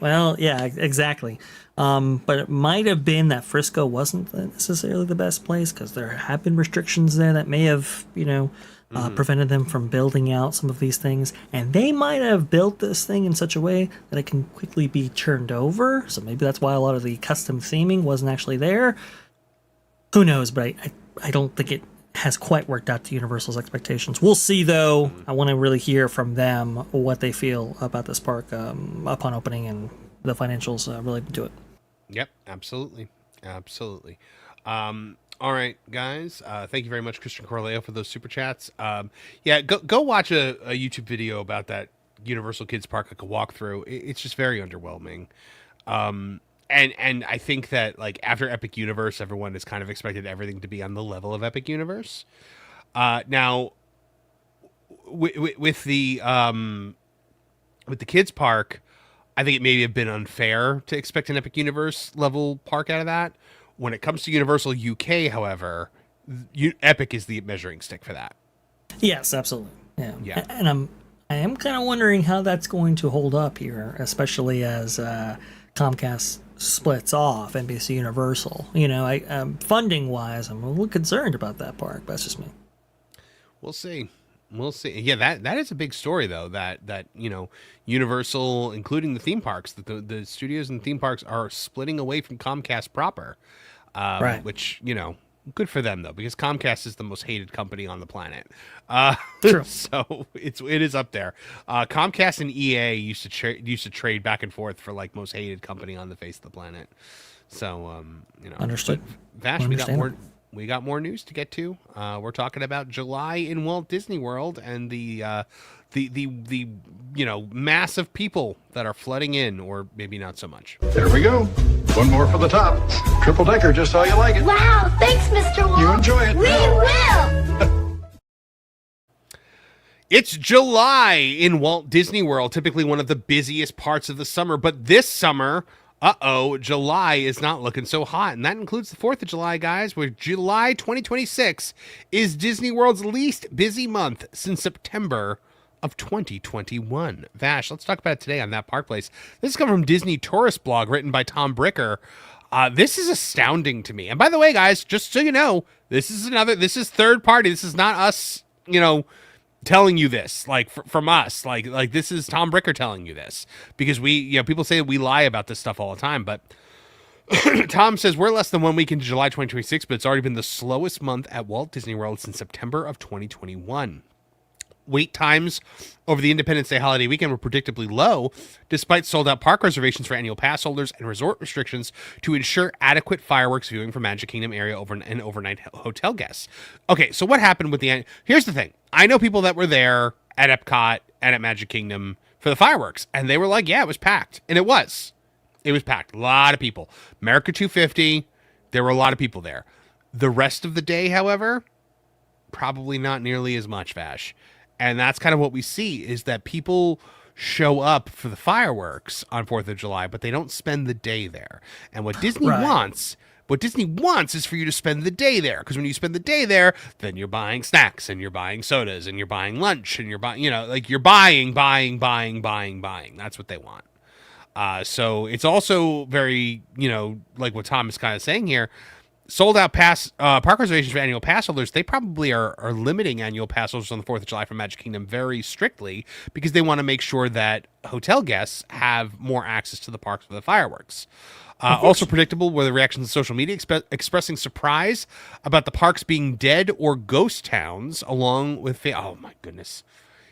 Well, yeah, exactly. But it might have been that Frisco wasn't necessarily the best place because there have been restrictions there that may have, prevented them from building out some of these things. And they might have built this thing in such a way that it can quickly be turned over. So maybe that's why a lot of the custom theming wasn't actually there. Who knows? But I don't think it has quite worked out to Universal's expectations. We'll see, though. I want to really hear from them what they feel about this park upon opening and the financials related to it. Yep, absolutely. All right, guys. Thank you very much, Christian Corleo, for those super chats. Go watch a YouTube video about that Universal Kids Park, like a walkthrough. It's just very underwhelming. And I think that like after Epic Universe, everyone has kind of expected everything to be on the level of Epic Universe. Now, with the kids park, I think it may have been unfair to expect an Epic Universe level park out of that. When it comes to Universal UK, however, Epic is the measuring stick for that. Yes, absolutely. Yeah. And I am kind of wondering how that's going to hold up here, especially as Comcast splits off NBC Universal. Funding wise, I'm a little concerned about that park. But that's just me. We'll see. Yeah, that is a big story though. That Universal, including the theme parks, that the studios and theme parks are splitting away from Comcast proper. Right. Which Good for them though, because Comcast is the most hated company on the planet. True. So it is up there. Comcast and EA used to trade back and forth for like most hated company on the face of the planet. So Understood. Vash, Understand. we got more news to get to. We're talking about July in Walt Disney World and the massive people that are flooding in, or maybe not so much. There we go. One more for the top. Triple decker, just how you like it. Wow, thanks, Mr. Walt. You enjoy it. We will. It's July in Walt Disney World, typically one of the busiest parts of the summer, but this summer, July is not looking so hot, and that includes the 4th of July, guys, where July 2026 is Disney World's least busy month since September of 2021. Vash, let's talk about it today on That Park Place. This is coming from Disney Tourist Blog, written by Tom Bricker. This is astounding to me. And by the way, guys, just so you know, this is third party. This is not us, telling you this, like from us, like this is Tom Bricker telling you this, because people say we lie about this stuff all the time, but Tom says we're less than 1 week into July 2026, but it's already been the slowest month at Walt Disney World since September of 2021. Wait times over the Independence Day holiday weekend were predictably low, despite sold-out park reservations for annual pass holders and resort restrictions to ensure adequate fireworks viewing for Magic Kingdom area and overnight hotel guests. Okay, so what happened with here's the thing. I know people that were there at Epcot and at Magic Kingdom for the fireworks, and they were like, yeah, it was packed. And it was. It was packed. A lot of people. America 250, there were a lot of people there. The rest of the day, however, probably not nearly as much, Vash. And that's kind of what we see, is that people show up for the fireworks on 4th of July, but they don't spend the day there. And what Disney wants is for you to spend the day there. Because when you spend the day there, then you're buying snacks and you're buying sodas and you're buying lunch and you're buying, you're buying. That's what they want. So it's also very, like what Tom is kind of saying here, sold out park reservations for annual pass holders. They probably are limiting annual pass holders on the 4th of July for Magic Kingdom very strictly, because they want to make sure that hotel guests have more access to the parks for the fireworks. Also predictable were the reactions on social media expressing surprise about the parks being dead or ghost towns, along with oh my goodness,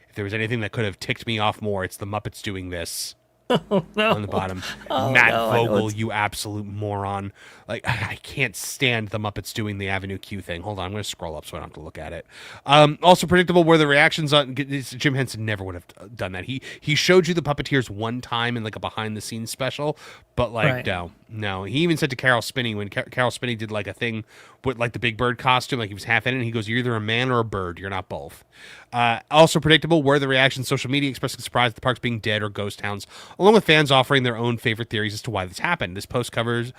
if there was anything that could have ticked me off more, it's the Muppets doing this. No. On the bottom. Matt Vogel, you absolute moron. Like, I can't stand the Muppets doing the Avenue Q thing. Hold on, I'm going to scroll up so I don't have to look at it. Also predictable were the reactions on... Jim Henson never would have done that. He showed you the Puppeteers one time in like a behind-the-scenes special, but like, no. He even said to Carol Spinney, when Carol Spinney did like a thing with like the Big Bird costume, like he was half in it, and he goes, you're either a man or a bird. You're not both. Also predictable were the reactions social media expressing surprise at the parks being dead or ghost towns, along with fans offering their own favorite theories as to why this happened. This post covers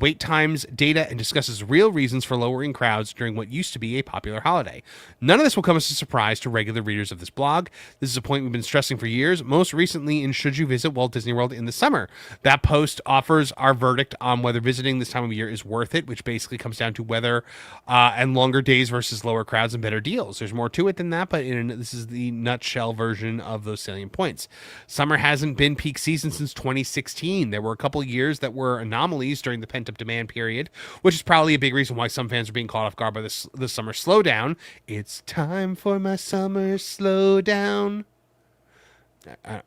wait times, data, and discusses real reasons for lowering crowds during what used to be a popular holiday. None of this will come as a surprise to regular readers of this blog. This is a point we've been stressing for years, most recently in Should You Visit Walt Disney World in the Summer? That post offers our verdict on whether visiting this time of year is worth it, which basically comes down to weather and longer days versus lower crowds and better deals. There's more to it than that, but this is the nutshell version of those salient points. Summer hasn't been peak season since 2016. There were a couple of years that were anomalies during the pent-up demand period, which is probably a big reason why some fans are being caught off guard by the summer slowdown. It's time for my summer slowdown.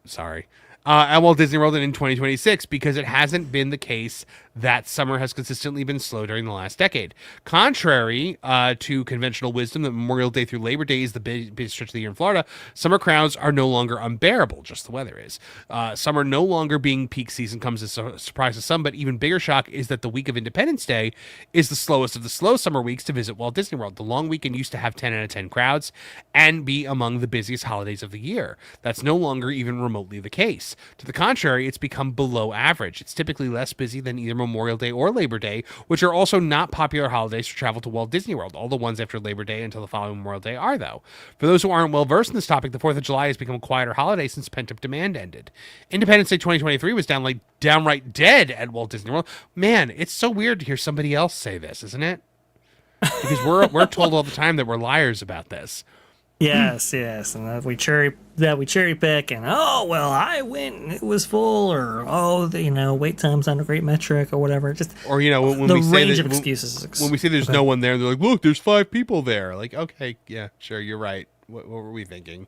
Sorry. At Walt Disney World and in 2026, because it hasn't been the case that summer has consistently been slow during the last decade. Contrary to conventional wisdom that Memorial Day through Labor Day is the biggest stretch of the year in Florida, summer crowds are no longer unbearable, just the weather is. Summer no longer being peak season comes as a surprise to some, but even bigger shock is that the week of Independence Day is the slowest of the slow summer weeks to visit Walt Disney World. The long weekend used to have 10 out of 10 crowds and be among the busiest holidays of the year. That's no longer even remotely the case. To the contrary, it's become below average. It's typically less busy than either Memorial Day or Labor Day, which are also not popular holidays for travel to Walt Disney World. All the ones after Labor Day until the following Memorial Day are, though. For those who aren't well versed in this topic, the 4th of July has become a quieter holiday since pent-up demand ended. Independence Day 2023 was downright dead at Walt Disney World. Man, it's so weird to hear somebody else say this, isn't it? Because we're told all the time that we're liars about this. Yes, yes, and that we cherry pick, and oh well, I went, and it was full, or oh, wait time's not a great metric, or whatever. Just Or when the we say range that, of excuses. when we say there's no one there, they're like, "Look, there's 5 people there." Like, okay, yeah, sure, you're right. What were we thinking?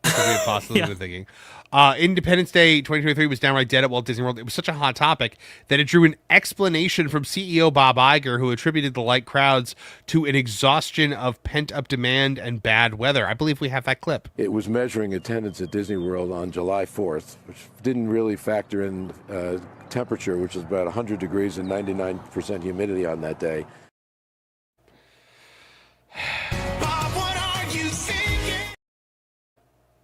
What could we have possibly Yeah. been thinking? Independence Day 2023 was downright dead at Walt Disney World. It was such a hot topic that it drew an explanation from CEO Bob Iger, who attributed the light crowds to an exhaustion of pent-up demand and bad weather. I believe we have that clip. It was measuring attendance at Disney World on July 4th, which didn't really factor in temperature, which is about 100 degrees and 99% humidity on that day.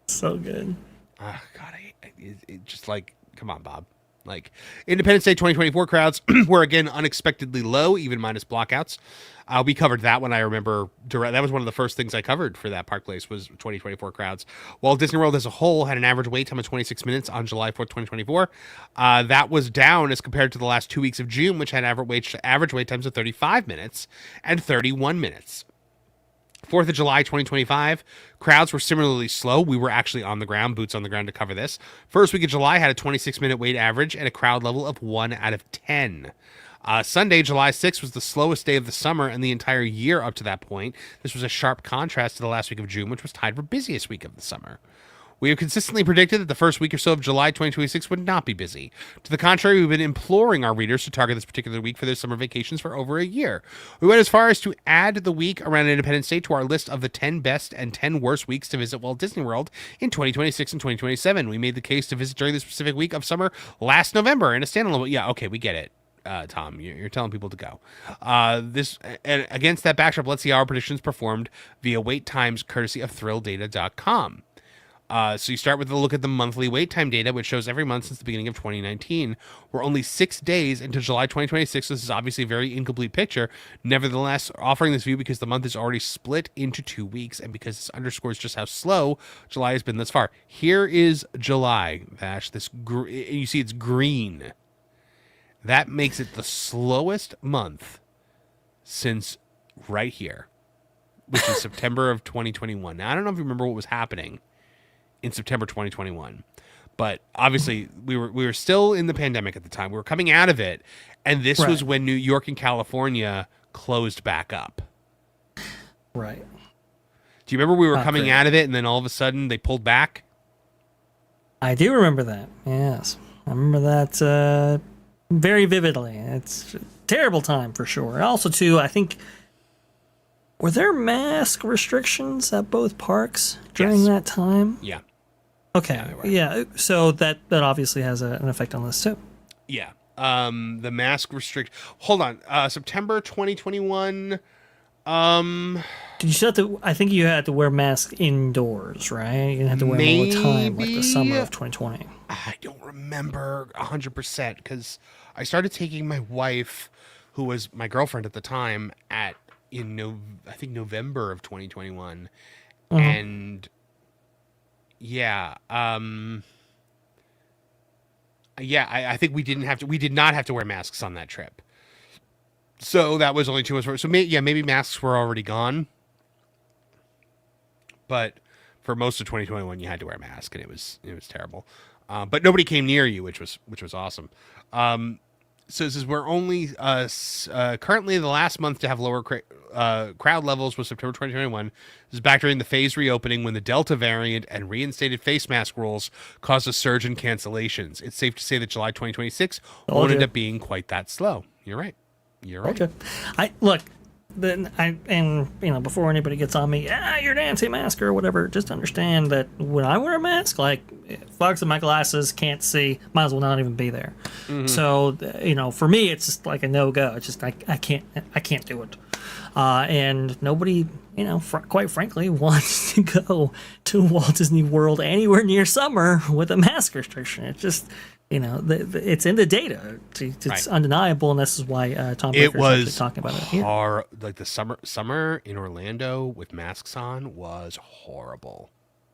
So good. Oh, God, it just like, come on, Bob. Like, Independence Day 2024 crowds were again unexpectedly low, even minus blockouts. We covered that one. I remember that was one of the first things I covered for that park place was 2024 crowds. While Disney World as a whole had an average wait time of 26 minutes on July 4th, 2024, that was down as compared to the last 2 weeks of June, which had average wait times of 35 minutes and 31 minutes. 4th of July 2025, crowds were similarly slow. We were actually on the ground, boots on the ground to cover this. First week of July had a 26-minute wait average and a crowd level of 1 out of 10. Sunday, July 6th, was the slowest day of the summer and the entire year up to that point. This was a sharp contrast to the last week of June, which was tied for busiest week of the summer. We have consistently predicted that the first week or so of July 2026 would not be busy. To the contrary, we've been imploring our readers to target this particular week for their summer vacations for over a year. We went as far as to add the week around Independence Day to our list of the 10 best and 10 worst weeks to visit Walt Disney World in 2026 and 2027. We made the case to visit during this specific week of summer last November in a standalone. Yeah, okay, we get it. Tom, you're telling people to go. And against that backdrop, let's see how our predictions performed via wait times courtesy of ThrillData.com. So you start with a look at the monthly wait time data, which shows every month since the beginning of 2019. We're only 6 days into July 2026. So this is obviously a very incomplete picture. Nevertheless, offering this view because the month is already split into 2 weeks and because this underscores just how slow July has been thus far. Here is July, Vash. You see it's green. That makes it the slowest month since right here, which is September of 2021. Now, I don't know if you remember what was happening in September 2021, but obviously we were still in the pandemic at the time. We were coming out of it, and this was when New York and California closed back up. Right. Do you remember we were coming out of it, and then all of a sudden they pulled back? I do remember that. Yes, I remember that very vividly. It's a terrible time for sure. Also, too, I think, were there mask restrictions at both parks during that time? Yeah. Okay. Yeah. So that obviously has an effect on this too. Yeah. The mask Hold on. September 2021. Did you still have to? I think you had to wear masks indoors, right? You didn't have to wear them all the time, like the summer of 2020. I don't remember 100% because I started taking my wife, who was my girlfriend at the time, I think November of 2021, and yeah, I think we did not have to wear masks on that trip. So that was only 2 months. So maybe masks were already gone, but for most of 2021, you had to wear a mask, and it was terrible. But nobody came near you, which was awesome. So this is we're only currently the last month to have lower crowd levels was September 2021. This is back during the phased reopening when the Delta variant and reinstated face mask rules caused a surge in cancellations. It's safe to say that July 2026 won't end up being quite that slow. You're right. Okay. Before anybody gets on me, you're an anti-masker or whatever, just understand that when I wear a mask, like, fogs in my glasses, can't see, might as well not even be there. Mm-hmm. So, for me, it's just like a no-go. It's just, I can't do it. And nobody, quite frankly, wants to go to Walt Disney World anywhere near summer with a mask restriction. It's just, it's in the data. It's undeniable, and this is why Tom Baker is talking about it here. Like the summer in Orlando with masks on was horrible.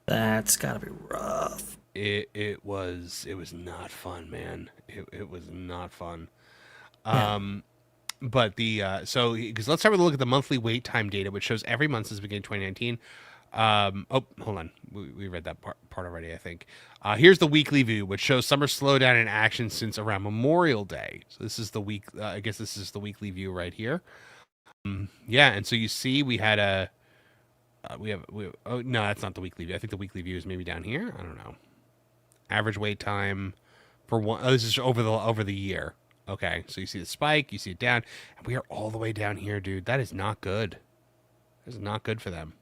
That's gotta be rough. It was not fun, man. It was not fun. But because let's start with a look at the monthly wait time data, which shows every month since the beginning of 2019. Oh, hold on. We read that part already, I think. Here's the weekly view, which shows summer slowdown in action since around Memorial Day. So this is the week. I guess this is the weekly view right here. Yeah, and so you see we had a. Oh no, that's not the weekly view. I think the weekly view is maybe down here. I don't know. Average wait time for one. Oh, this is over the year. Okay, so you see the spike, you see it down, and we are all the way down here, dude. That is not good. That is not good for them.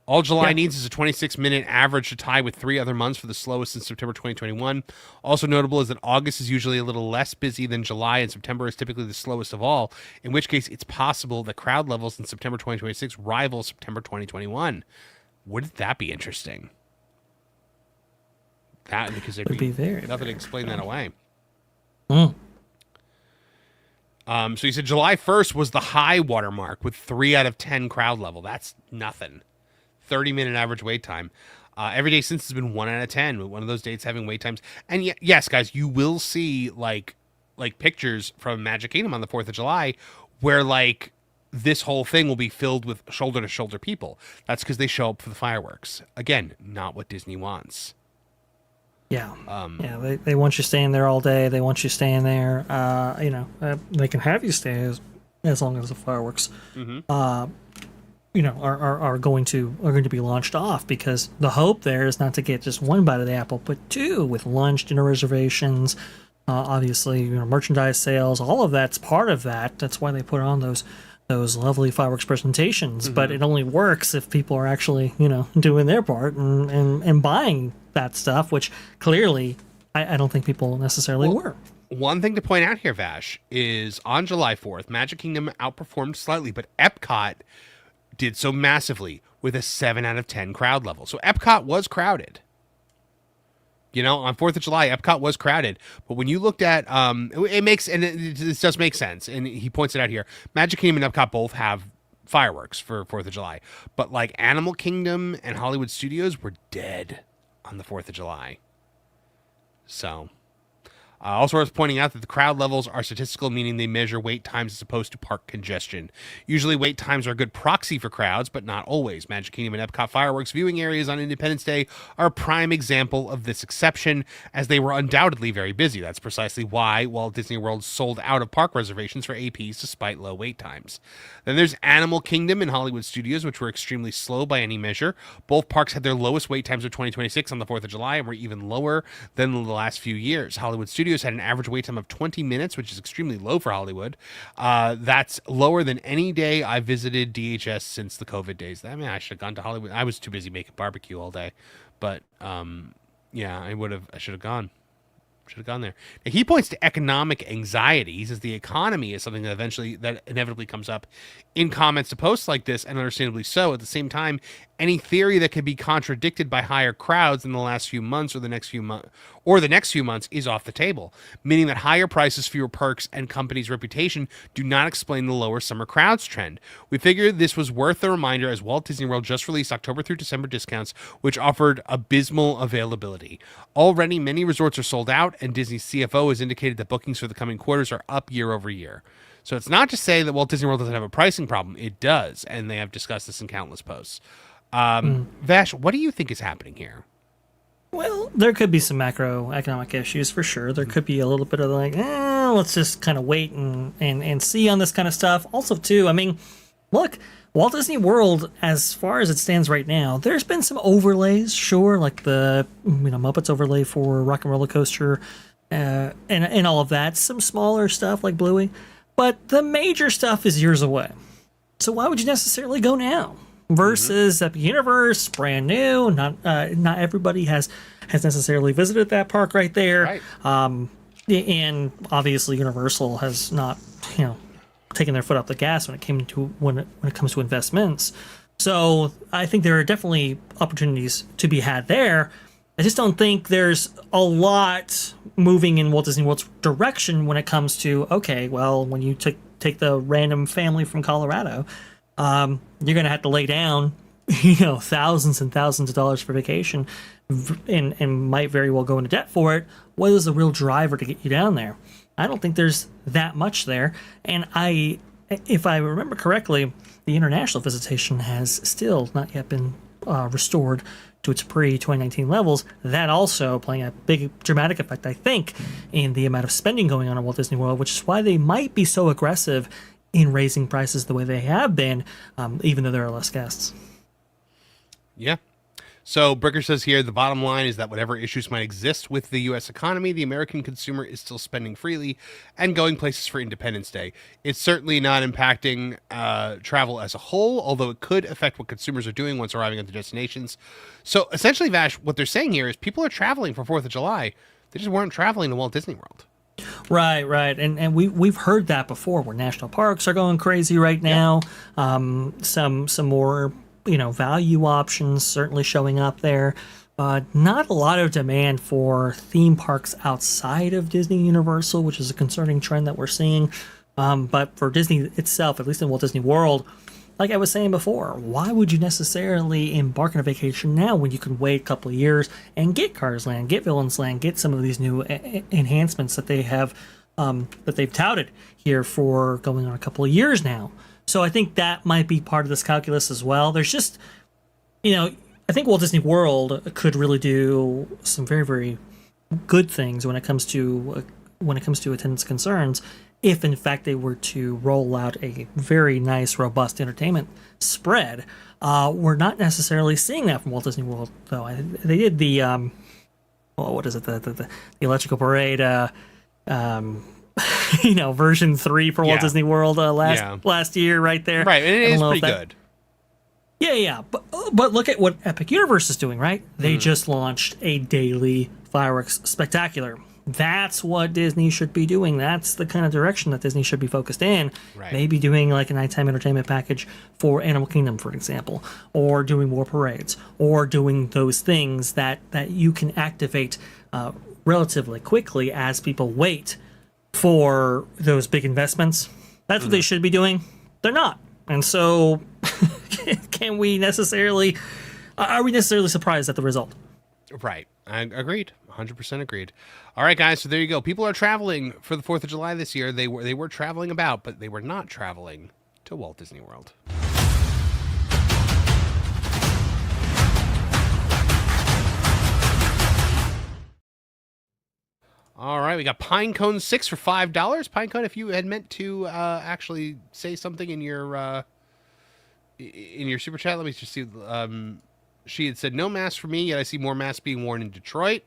All July needs is a 26-minute average to tie with 3 other months for the slowest since September 2021. Also notable is that August is usually a little less busy than July, and September is typically the slowest of all, in which case it's possible that crowd levels in September 2026 rival September 2021. Wouldn't that be interesting? That, because there'd Would be very, nothing to explain that away. Mm. So you said July 1st was the high watermark with 3 out of 10 crowd level. That's nothing. 30-minute average wait time. Every day since has been 1 out of 10, with one of those dates having wait times. And yes, guys, you will see like pictures from Magic Kingdom on the 4th of July where like this whole thing will be filled with shoulder to shoulder people. That's because they show up for the fireworks. Again, not what Disney wants. Yeah. They want you staying there all day. They want you staying there. They can have you stay as long as the fireworks. Mm-hmm. Are going to be launched off, because the hope there is not to get just one bite of the apple, but 2 with lunch, dinner reservations, obviously, merchandise sales. All of that's part of that. That's why they put on those lovely fireworks presentations. Mm-hmm. But it only works if people are actually doing their part and buying that stuff, which clearly I don't think people necessarily were. One thing to point out here, Vash, is on July 4th, Magic Kingdom outperformed slightly, but Epcot did so massively with a 7 out of 10 crowd level. So Epcot was crowded. On 4th of July, Epcot was crowded. But when you looked at, this does make sense, and he points it out here, Magic Kingdom and Epcot both have fireworks for 4th of July. But like Animal Kingdom and Hollywood Studios were dead on the 4th of July. So... also worth pointing out that the crowd levels are statistical, meaning they measure wait times as opposed to park congestion. Usually wait times are a good proxy for crowds, but not always. Magic Kingdom and Epcot fireworks viewing areas on Independence Day are a prime example of this exception, as they were undoubtedly very busy. That's precisely why Walt Disney World sold out of park reservations for APs despite low wait times. Then there's Animal Kingdom and Hollywood Studios, which were extremely slow by any measure. Both parks had their lowest wait times of 2026 on the 4th of July and were even lower than the last few years. Hollywood Studios had an average wait time of 20 minutes, which is extremely low for Hollywood. That's lower than any day I visited DHS since the COVID days. I mean, I should have gone to Hollywood. I was too busy making barbecue all day. But, I should have gone. Should have gone there. Now, he points to economic anxiety. He says the economy is something that inevitably comes up in comments to posts like this, and understandably so. At the same time, any theory that could be contradicted by higher crowds in the last few months or the next few months is off the table, meaning that higher prices, fewer perks, and companies' reputation do not explain the lower summer crowds trend. We figured this was worth a reminder, as Walt Disney World just released October through December discounts, which offered abysmal availability. Already, many resorts are sold out, and Disney's CFO has indicated that bookings for the coming quarters are up year over year. So it's not to say that Walt Disney World doesn't have a pricing problem. It does, and they have discussed this in countless posts. Vash, what do you think is happening here? Well, there could be some macroeconomic issues for sure. There could be a little bit of let's just kind of wait and see on this kind of stuff. Also, too, I mean, look, Walt Disney World, as far as it stands right now, there's been some overlays, sure, like the Muppets overlay for Rock and Roller Coaster, and all of that. Some smaller stuff like Bluey, but the major stuff is years away. So why would you necessarily go now? Versus Epic Universe, brand new. Not everybody has necessarily visited that park right there. Right. And obviously Universal has not, taken their foot off the gas when it comes to investments. So I think there are definitely opportunities to be had there. I just don't think there's a lot moving in Walt Disney World's direction when it comes to, okay, well, when you take the random family from Colorado, you're going to have to lay down, thousands and thousands of dollars for vacation and might very well go into debt for it. What is the real driver to get you down there? I don't think there's that much there. And I if I remember correctly, the international visitation has still not yet been restored to its pre-2019 levels. That also playing a big dramatic effect, I think, in the amount of spending going on at Walt Disney World, which is why they might be so aggressive in raising prices the way they have been, even though there are less guests. Yeah. So Bricker says here, the bottom line is that whatever issues might exist with the U.S. economy, the American consumer is still spending freely and going places for Independence Day. It's certainly not impacting travel as a whole, although it could affect what consumers are doing once arriving at their destinations. So essentially, Vash, what they're saying here is people are traveling for 4th of July. They just weren't traveling to Walt Disney World. Right. And we've heard that before, where national parks are going crazy right now. Some more value options certainly showing up there. Not a lot of demand for theme parks outside of Disney Universal, which is a concerning trend that we're seeing. But for Disney itself, at least in Walt Disney World, like I was saying before, why would you necessarily embark on a vacation now when you can wait a couple of years and get Cars Land, get Villains Land, get some of these new enhancements that they have, that they've touted here for going on a couple of years now. So I think that might be part of this calculus as well. There's just, I think Walt Disney World could really do some very, very good things when it comes to attendance concerns, if in fact they were to roll out a very nice, robust entertainment spread. We're not necessarily seeing that from Walt Disney World, though. They did the what is it? The Electrical Parade. Version 3 for Walt Disney World last year, right there. Right, and it is pretty good. Yeah. But look at what Epic Universe is doing, right? They just launched a daily fireworks spectacular. That's what Disney should be doing. That's the kind of direction that Disney should be focused in. Right. Maybe doing like a nighttime entertainment package for Animal Kingdom, for example, or doing more parades, or doing those things that you can activate relatively quickly as people wait for those big investments. That's what they should be doing. They're not. And so are we necessarily surprised at the result? Right. I agreed. 100% agreed. All right, guys. So there you go. People are traveling for the 4th of July this year. They were traveling about, but they were not traveling to Walt Disney World. All right, we got Pinecone 6 for $5. Pinecone, if you had meant to actually say something in your super chat, let me just see. She had said no masks for me, yet I see more masks being worn in Detroit.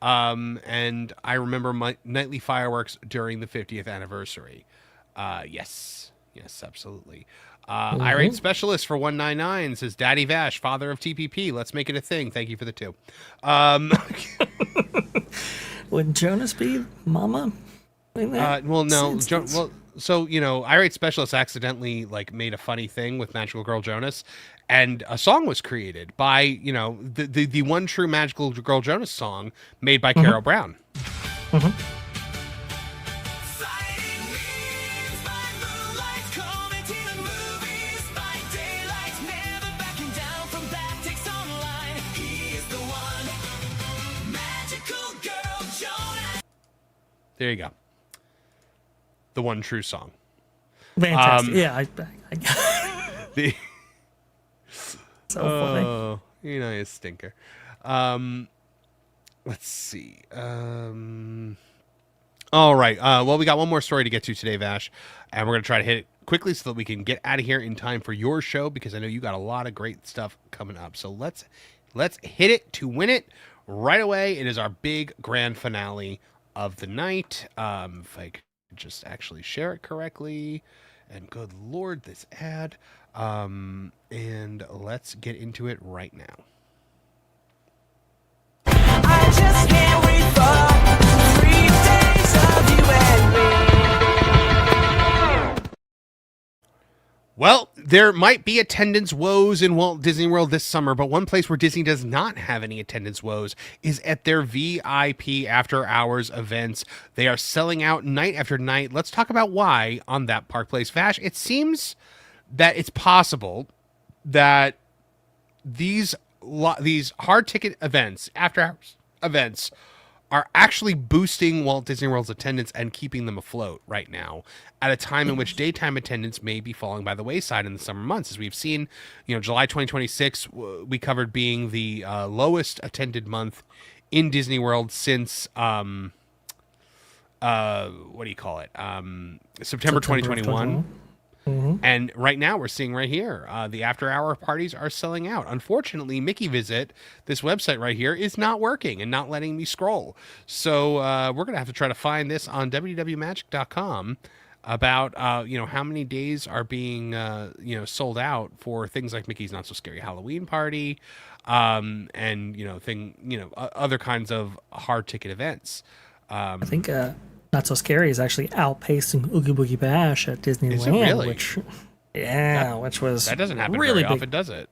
And I remember my nightly fireworks during the 50th anniversary. Yes, absolutely. Irate Specialist for 199 says, Daddy Vash, father of TPP. Let's make it a thing. Thank you for the 2. Would Jonas be Mama? Well, no. So, Irate Specialist accidentally made a funny thing with Magical Girl Jonas, and a song was created by, the one true Magical Girl Jonas song made by Carol Brown. There you go. The one true song. Fantastic. So funny. Oh, you stinker. Let's see. All right. Well, we got one more story to get to today, Vash, and we're going to try to hit it quickly so that we can get out of here in time for your show, because I know you got a lot of great stuff coming up. So let's hit it to win it right away. It is our big grand finale of the night. If I could just actually share it correctly, and good Lord, this ad. And let's get into it right now. I just can't wait for 3 days of you and me. Well, there might be attendance woes in Walt Disney World this summer, but one place where Disney does not have any attendance woes is at their VIP after hours events. They are selling out night after night. Let's talk about why on That Park Place. Vash, it seems that it's possible that these hard ticket events, after hours events, are actually boosting Walt Disney World's attendance and keeping them afloat right now at a time in which daytime attendance may be falling by the wayside in the summer months. As we've seen, July 2026, we covered being the lowest attended month in Disney World since, September 2021. And right now we're seeing right here, the after hour parties are selling out. Unfortunately, Mickey Visit, this website right here, is not working and not letting me scroll. So we're going to have to try to find this on www.magic.com about, how many days are being, sold out for things like Mickey's Not So Scary Halloween Party, and, other kinds of hard ticket events. I think Not So Scary is actually outpacing Oogie Boogie Bash at Disneyland. Is it really? Which was that doesn't happen really very big. often, does it?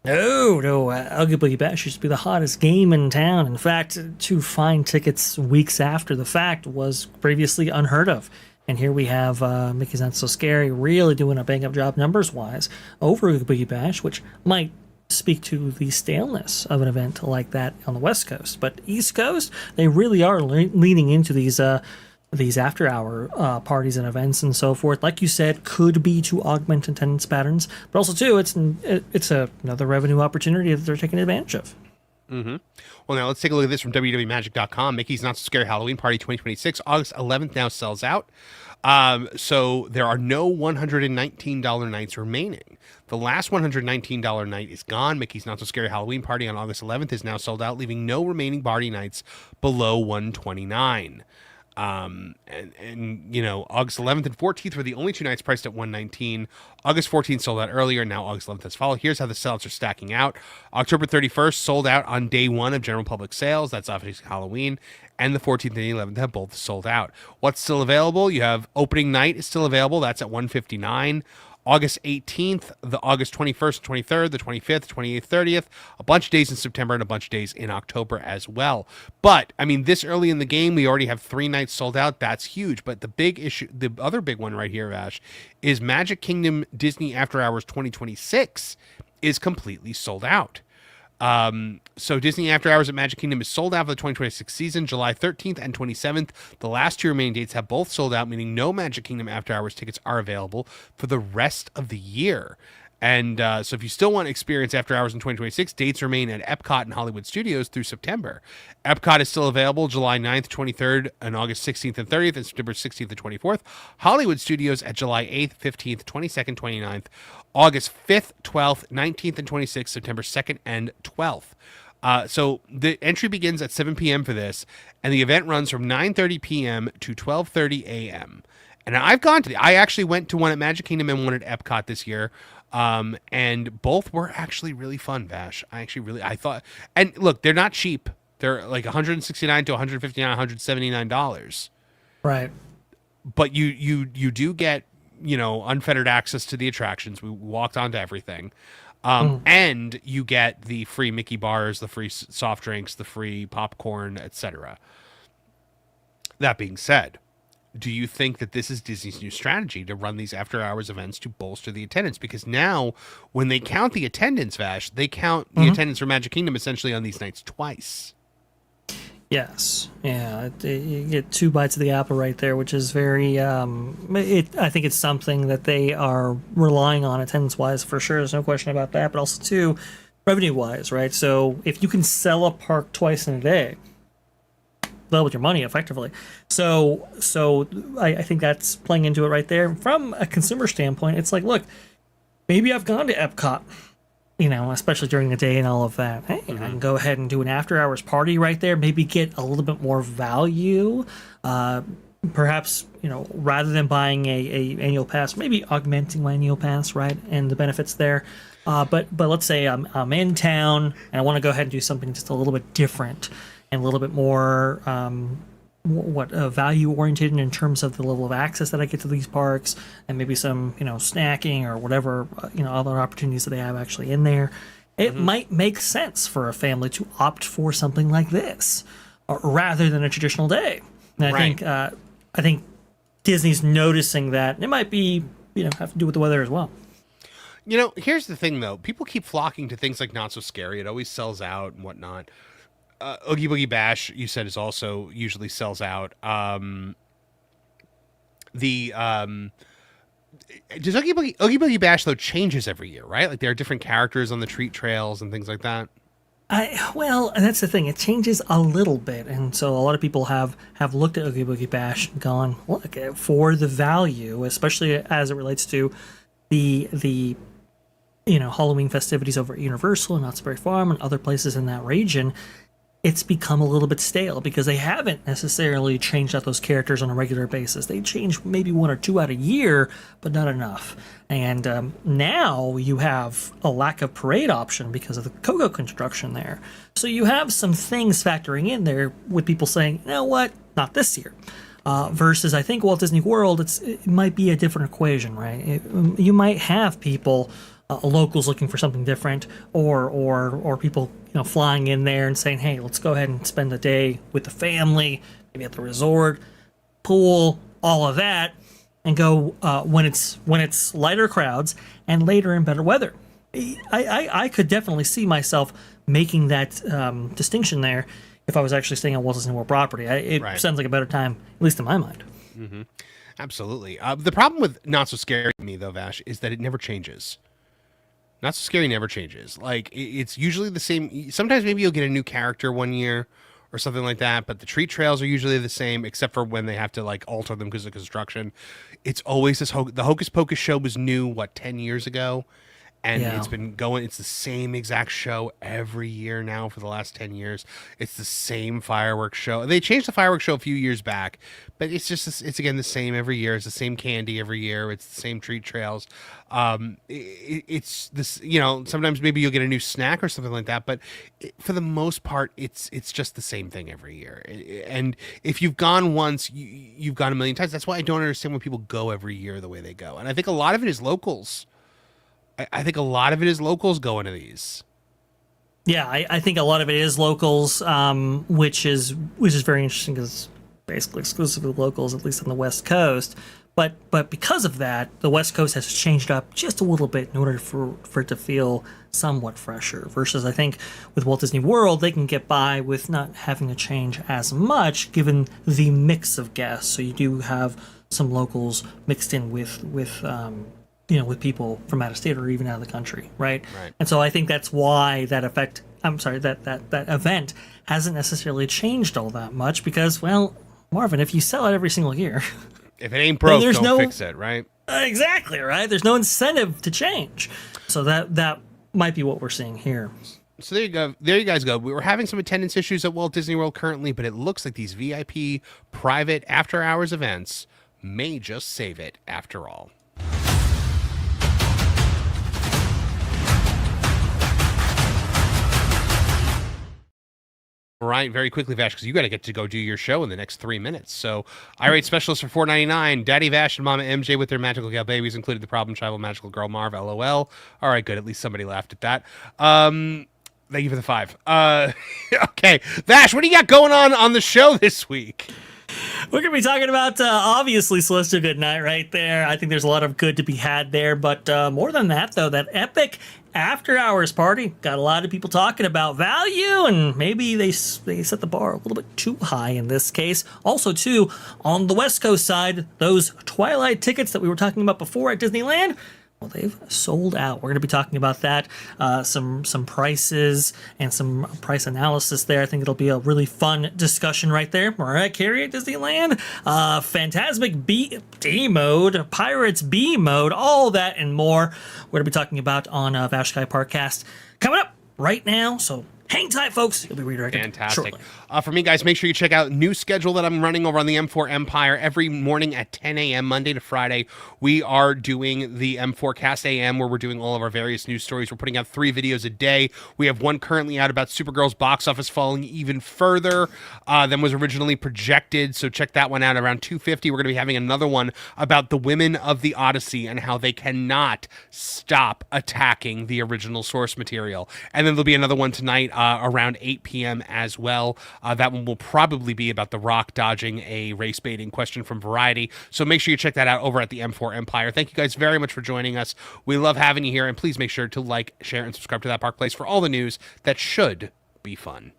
No, Oogie Boogie Bash used to be the hottest game in town. In fact, to find tickets weeks after the fact was previously unheard of. And here we have Mickey's Not So Scary really doing a bang-up job numbers-wise over Oogie Boogie Bash, which might speak to the staleness of an event like that on the West Coast. But East Coast, they really are leaning into these after-hour parties and events and so forth. Like you said, could be to augment attendance patterns, but also too, it's another revenue opportunity that they're taking advantage of. Mm-hmm. Well, now let's take a look at this from www.magic.com. Mickey's Not So Scary Halloween Party 2026, August 11th now sells out. So there are no $119 nights remaining. The last $119 night is gone. Mickey's Not So Scary Halloween Party on August 11th is now sold out, leaving no remaining party nights below $129. August 11th and 14th were the only two nights priced at $119. August 14th sold out earlier. Now August 11th has followed. Here's how the sellouts are stacking out. October 31st sold out on day one of general public sales. That's obviously Halloween. And the 14th and the 11th have both sold out. What's still available? You have opening night is still available. That's at $159. August 18th, the August 21st, 23rd, the 25th, 28th, 30th, a bunch of days in September and a bunch of days in October as well. But, this early in the game, we already have 3 nights sold out. That's huge. But the big issue, the other big one right here, Ash, is Magic Kingdom Disney After Hours 2026 is completely sold out. So Disney After Hours at Magic Kingdom is sold out for the 2026 season, July 13th and 27th. The last 2 remaining dates have both sold out, meaning no Magic Kingdom After Hours tickets are available for the rest of the year. And so if you still want to experience After Hours in 2026, dates remain at Epcot and Hollywood Studios through September. Epcot is still available July 9th, 23rd, and August 16th and 30th, and September 16th and 24th. Hollywood Studios at July 8th, 15th, 22nd, 29th, August 5th, 12th, 19th, and 26th, September 2nd and 12th. So the entry begins at 7 p.m. for this, and the event runs from 9:30 p.m. to 12:30 a.m. And I actually went to one at Magic Kingdom and one at Epcot this year. And both were actually really fun, Vash. I thought, and look, they're not cheap. They're like $169 to $159, $179. Right. But you do get, unfettered access to the attractions. We walked onto everything. And you get the free Mickey bars, the free soft drinks, the free popcorn, etc. That being said, do you think that this is Disney's new strategy to run these after-hours events to bolster the attendance? Because now, when they count the attendance, Vash, they count the attendance for Magic Kingdom essentially on these nights twice. Yes. Yeah. You get 2 bites of the apple right there, which is very, I think it's something that they are relying on attendance-wise for sure. There's no question about that. But also, too, revenue-wise, right? So if you can sell a park twice in a day, double your money effectively. So I think that's playing into it right there. From a consumer standpoint, it's like, look, maybe I've gone to Epcot, especially during the day and all of that. Hey, I can go ahead and do an after-hours party right there, maybe get a little bit more value. Perhaps, rather than buying a annual pass, maybe augmenting my annual pass, right, and the benefits there. But let's say I'm in town and I want to go ahead and do something just a little bit different and a little bit more value oriented in terms of the level of access that I get to these parks, and maybe some snacking or whatever other opportunities that they have actually in there. It might make sense for a family to opt for something like this rather than a traditional day. And I think Disney's noticing that. It might be have to do with the weather as well. Here's the thing though: people keep flocking to things like Not So Scary. It always sells out and whatnot. Oogie Boogie Bash, you said, is also usually sells out. Does Oogie Boogie Bash though changes every year, right? Like there are different characters on the treat trails and things like that. Well, and that's the thing. It changes a little bit, and so a lot of people have looked at Oogie Boogie Bash and gone, look, for the value, especially as it relates to the Halloween festivities over at Universal and Knott's Berry Farm and other places in that region. It's become a little bit stale because they haven't necessarily changed out those characters on a regular basis. They change maybe 1 or 2 out a year, but not enough. And now you have a lack of parade option because of the Coco construction there. So you have some things factoring in there with people saying, you know what, not this year. Versus, I think Walt Disney World, it might be a different equation, right? You might have people, locals looking for something different, or people flying in there and saying, hey, let's go ahead and spend the day with the family, maybe at the resort, pool, all of that, and go when it's lighter crowds and later in better weather. I could definitely see myself making that distinction there if I was actually staying on Walt Disney World property. It sounds like a better time, at least in my mind. Mm-hmm. Absolutely. The problem with Not So Scary to me, though, Vash, is that it never changes. Not So Scary never changes. Like, it's usually the same. Sometimes maybe you'll get a new character one year or something like that, but the treat trails are usually the same, except for when they have to, like, alter them because of construction. It's always this the Hocus Pocus show was new, 10 years ago? And it's been going, it's the same exact show every year now for the last 10 years. It's the same fireworks show. They changed the fireworks show a few years back, but it's just, it's again the same every year. It's the same candy every year. It's the same treat trails. It's this, sometimes maybe you'll get a new snack or something like that, but for the most part, it's just the same thing every year. And if you've gone once, you've gone a million times. That's why I don't understand when people go every year the way they go. And I think a lot of it is locals. I think a lot of it is locals going to these. Yeah, I think a lot of it is locals, which is very interesting because it's basically exclusively locals, at least on the West Coast. But because of that, the West Coast has changed up just a little bit in order for it to feel somewhat fresher. Versus, I think, with Walt Disney World, they can get by with not having to change as much, given the mix of guests. So you do have some locals mixed in with people from out of state or even out of the country, right? And so I think that's why that event hasn't necessarily changed all that much because, well, Marvin, if you sell it every single year, if it ain't broke, don't fix it, right? Exactly, right? There's no incentive to change. So that might be what we're seeing here. So there you go. There you guys go. We were having some attendance issues at Walt Disney World currently, but it looks like these VIP private after-hours events may just save it after all. All right, very quickly, Vash, because you got to get to go do your show in the next 3 minutes. So, irate specialist for $4.99. Daddy Vash and Mama MJ with their magical gal babies, included the problem child magical girl Marv. LOL. All right, good. At least somebody laughed at that. Thank you for the 5. Okay, Vash, what do you got going on the show this week? We're going to be talking about, obviously, Celestial Goodnight right there. I think there's a lot of good to be had there. But more than that, though, that epic after-hours party got a lot of people talking about value, and maybe they set the bar a little bit too high in this case. Also, too, on the West Coast side, those Twilight tickets that we were talking about before at Disneyland, well, they've sold out. We're going to be talking about that, some prices and some price analysis there. I think it'll be a really fun discussion right there. Mariah Carey at Disneyland, Fantasmic D mode, Pirates B mode, all that and more. We're going to be talking about on Vashkai Parkcast coming up right now. So hang tight, folks. You'll be redirected. Fantastic. Shortly. For me, guys, make sure you check out new schedule that I'm running over on the M4 Empire every morning at 10 a.m. Monday to Friday. We are doing the M4 Cast AM, where we're doing all of our various news stories. We're putting out 3 videos a day. We have one currently out about Supergirl's box office falling even further than was originally projected. So check that one out around 2:50. We're going to be having another one about the women of the Odyssey and how they cannot stop attacking the original source material. And then there'll be another one tonight around 8 p.m. as well. That one will probably be about The Rock dodging a race baiting question from Variety. So make sure you check that out over at the M4 Empire. Thank you guys very much for joining us. We love having you here, and please make sure to like, share, and subscribe to That Park Place for all the news that should be fun.